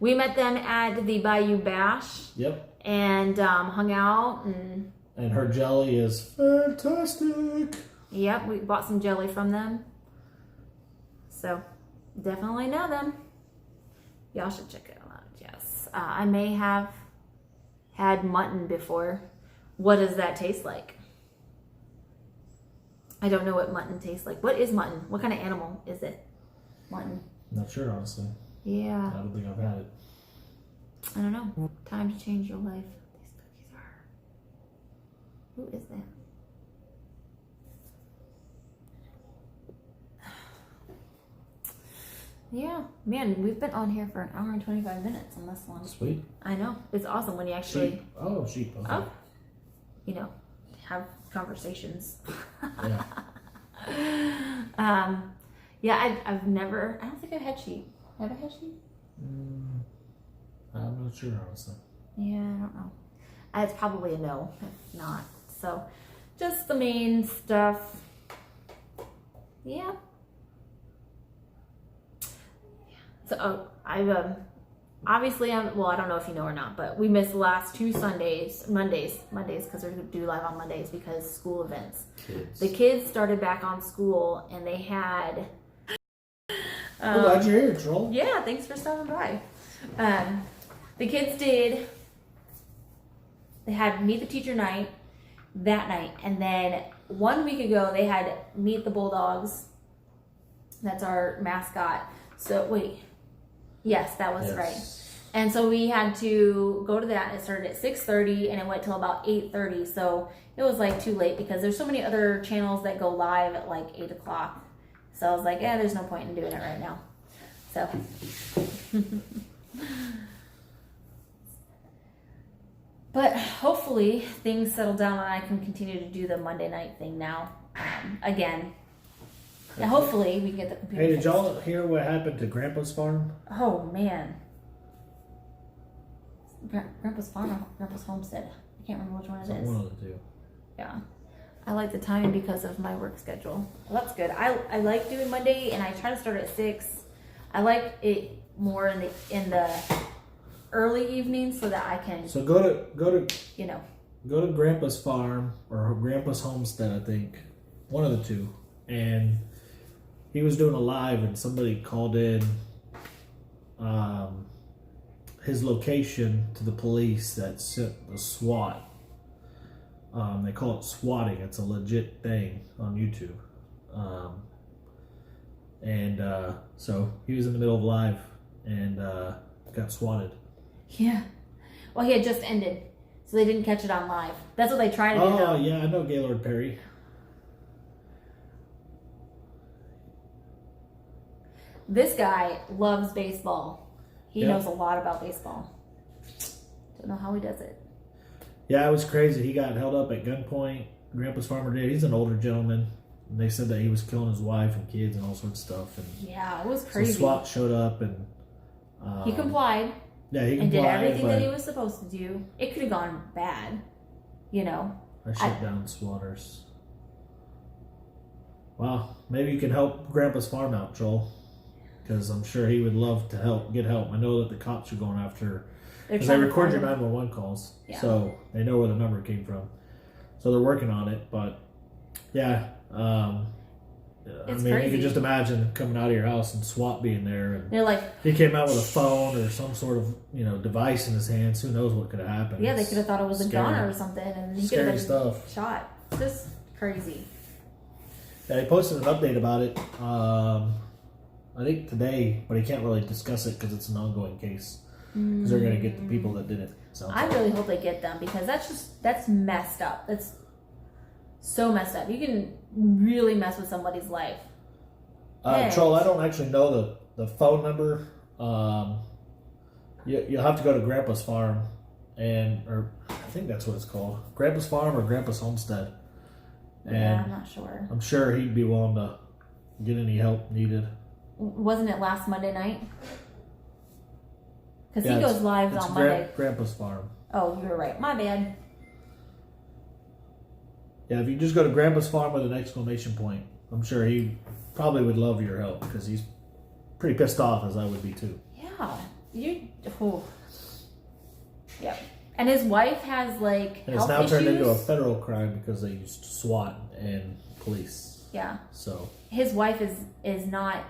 We met them at the Bayou Bash Yep. and hung out and And her jelly is fantastic. yep, we bought some jelly from them. So definitely know them. Y'all should check it out. Yes. I may have had mutton before. What does that taste like? I don't know what mutton tastes like. What is mutton? What kind of animal is it? Mutton. Not sure, honestly. Yeah. I don't think I've had it. I don't know. Time to change your life. These cookies are. Who is that? Yeah, man, we've been on here for an hour and 25 minutes on this one. Sweet. I know. It's awesome when you actually, Sheep. Oh, sheep. Okay. oh, you know, have conversations. Yeah. Yeah, I've never, I don't think I've had sheep. Have I had sheep? I'm not sure, honestly. Yeah, I don't know. It's probably a no, if not. So, just the main stuff. Yeah. So, I've obviously well, I don't know if you know or not, but we missed the last two Mondays, because we're due live on Mondays because school events. Kids. The kids started back on school, and they had. I'm glad you're here, Troll. Yeah, thanks for stopping by. The kids did. They had Meet the Teacher night that night, and then 1 week ago they had Meet the Bulldogs. That's our mascot. So wait, yes, that was Yes. right. And so we had to go to that. It started at 6:30 and it went till about 8:30. So it was like too late because there's so many other channels that go live at like 8 o'clock. So I was like, yeah, there's no point in doing it right now. So. But hopefully things settle down and I can continue to do the Monday night thing now. Again. And hopefully we can get the computer Hey, did fixed. y'all hear what happened to Grandpa's farm? Oh man. Grandpa's farm or Grandpa's homestead. I can't remember which one it is. One of the two. Yeah. I like the timing because of my work schedule. Well, that's good. I like doing Monday and I try to start at 6. I like it more in the early evening so that I can, So go to you know. go to Grandpa's farm or Grandpa's homestead, I think, one of the two, and he was doing a live, and somebody called in his location to the police that sent the SWAT. They call it swatting. It's a legit thing on YouTube, and so he was in the middle of live and got swatted. Yeah. Well, he had just ended, so they didn't catch it on live. That's what they try to do. Oh Though. yeah, I know Gaylord Perry. This guy loves baseball. He Yeah. knows a lot about baseball. Don't know how he does it. Yeah, it was crazy. He got held up at gunpoint. Grandpa's farmer did. He's an older gentleman. And they said that he was killing his wife and kids and all sorts of stuff. And Yeah, it was so crazy. SWAT showed up and He complied yeah, he and complied. did everything that he but was supposed to do. It could have gone bad, you know. I shut down swatters. Wow, maybe you can help Grandpa's farm out, Joel, because I'm sure he would love to get help. I know that the cops are going after. They're Because they trying to record your find him. 911 calls, Yeah. so they know where the number came from. So they're working on it, but yeah, I It's mean, you crazy. can just imagine coming out of your house and SWAT being there, and They're like, he came out with a phone or some sort of device in his hands. Who knows what could have happened? yeah, they It's could have thought it was a scary. gunner or something, and he could Scary have been stuff. shot. It's just crazy. Yeah, he posted an update about it. I think today, but he can't really discuss it because it's an ongoing case. Because they're going to get the people that did it. So I really hope they get them because that's messed up. That's so messed up. You can really mess with somebody's life. Troll, I don't actually know the phone number. You'll have to go to Grandpa's farm, or I think that's what it's called, Grandpa's farm or Grandpa's homestead. And Yeah, I'm not sure. I'm sure he'd be willing to get any help needed. Wasn't it last Monday night? Because Yeah, he goes live it's on Monday. Grandpa's farm. Oh, you're right. My bad. Yeah, if you just go to Grandpa's farm with an exclamation point, I'm sure he probably would love your help because he's pretty pissed off, as I would be too. Yeah. Oh. Yep. And his wife has like And it's health now issues. turned into a federal crime because they used SWAT and police. Yeah. So His wife is not.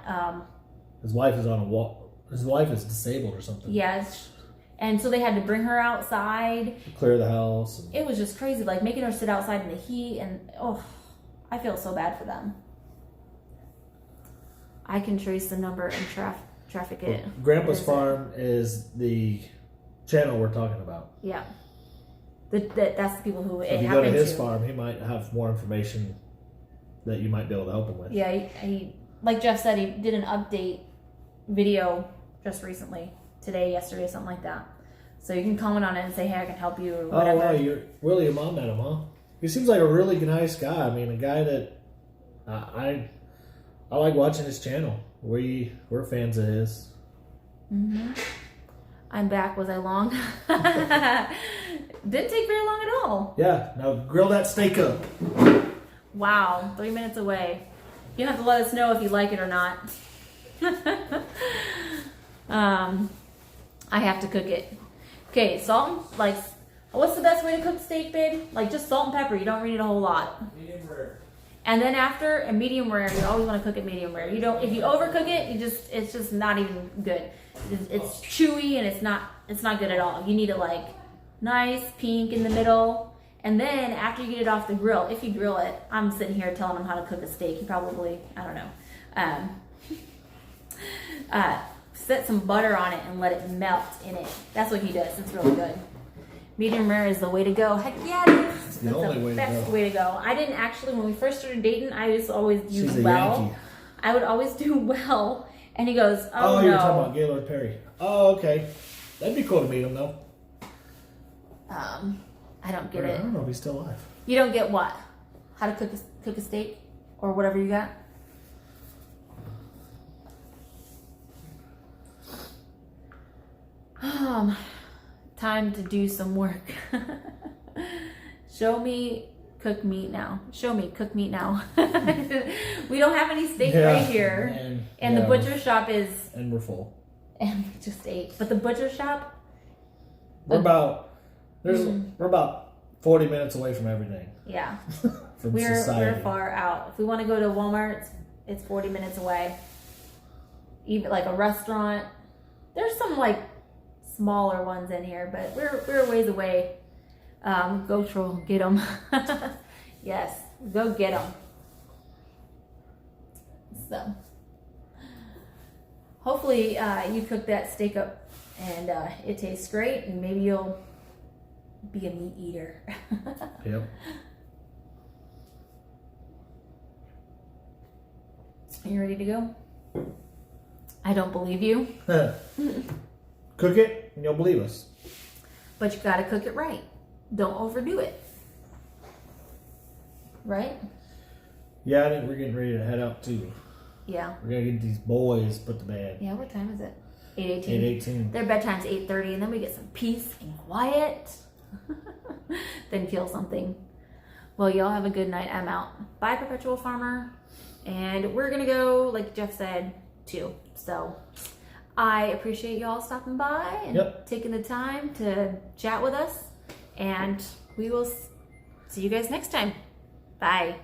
his wife is on a wall. His wife is disabled or something. Yes. And so they had to bring her outside. Clear the house. And It was just crazy, like making her sit outside in the heat, and I feel so bad for them. I can trace the number and traffic it. Grandpa's Is it? farm is the channel we're talking about. Yeah. That's the people who So it if you go to happened his to. farm, he might have more information that you might be able to help him with. Yeah, he like Jeff said, he did an update video just recently, today, yesterday, something like that. So you can comment on it and say, hey, I can help you or Oh, whatever. wow, you're really your mom met him, huh? He seems like a really nice guy. I mean, a guy that I like watching his channel. We're fans of his. Mm-hmm. I'm back. Was I long? Didn't take very long at all. Yeah, now grill that steak up. Wow, 3 minutes away. You have to let us know if you like it or not. I have to cook it. Okay, salt, like, what's the best way to cook steak, babe? Like, just salt and pepper. You don't need a whole lot. Medium rare. And then after, a medium rare. You always want to cook it medium rare. You don't. If you overcook it, it's just not even good. It's chewy and it's not good at all. You need it like nice pink in the middle. And then after you get it off the grill, if you grill it, I'm sitting here telling him how to cook a steak. He probably, I don't know. Set some butter on it and let it melt in it. That's what he does. It's really good. Medium rare is the way to go. Heck yeah, it is. It's the only way to best go. way to go. I didn't actually, when we first started dating, I used to always do She's a well. Yankee. I would always do well. And he goes, Oh, oh, you're no. talking about Gaylord Perry. Oh, okay. That'd be cool to meet him, though. I don't get I it. don't know if he's still alive. You don't get what? How to cook a steak or whatever you got? Time to do some work. Show me cook meat now. Show me cook meat now. We don't have any steak right here. And the butcher shop is, And we're full. and we just ate. But the butcher shop, We're about 40 minutes away from everything. yeah. From We're society. far out. If we want to go to Walmart, it's 40 minutes away. Even like a restaurant, there's some like smaller ones in here, but we're a ways away. Go troll, get them. Yes, go get them. So hopefully you cook that steak up and it tastes great, and maybe you'll be a meat eater. Yep. Are you ready to go? I don't believe you, Cook it and you'll believe us. but you gotta cook it right. Don't overdo it. Right? Yeah, I think we're getting ready to head out too. Yeah. We're gonna get these boys put to bed. Yeah, what time is it? 8:18. 8:18. Their bedtime's 8:30, and then we get some peace and quiet. Then kill something. Well, y'all have a good night. I'm out. Bye, Perpetual Farmer. And we're gonna go, like Jeff said, too. So I appreciate y'all stopping by and Yep. taking the time to chat with us. And we will see you guys next time. Bye.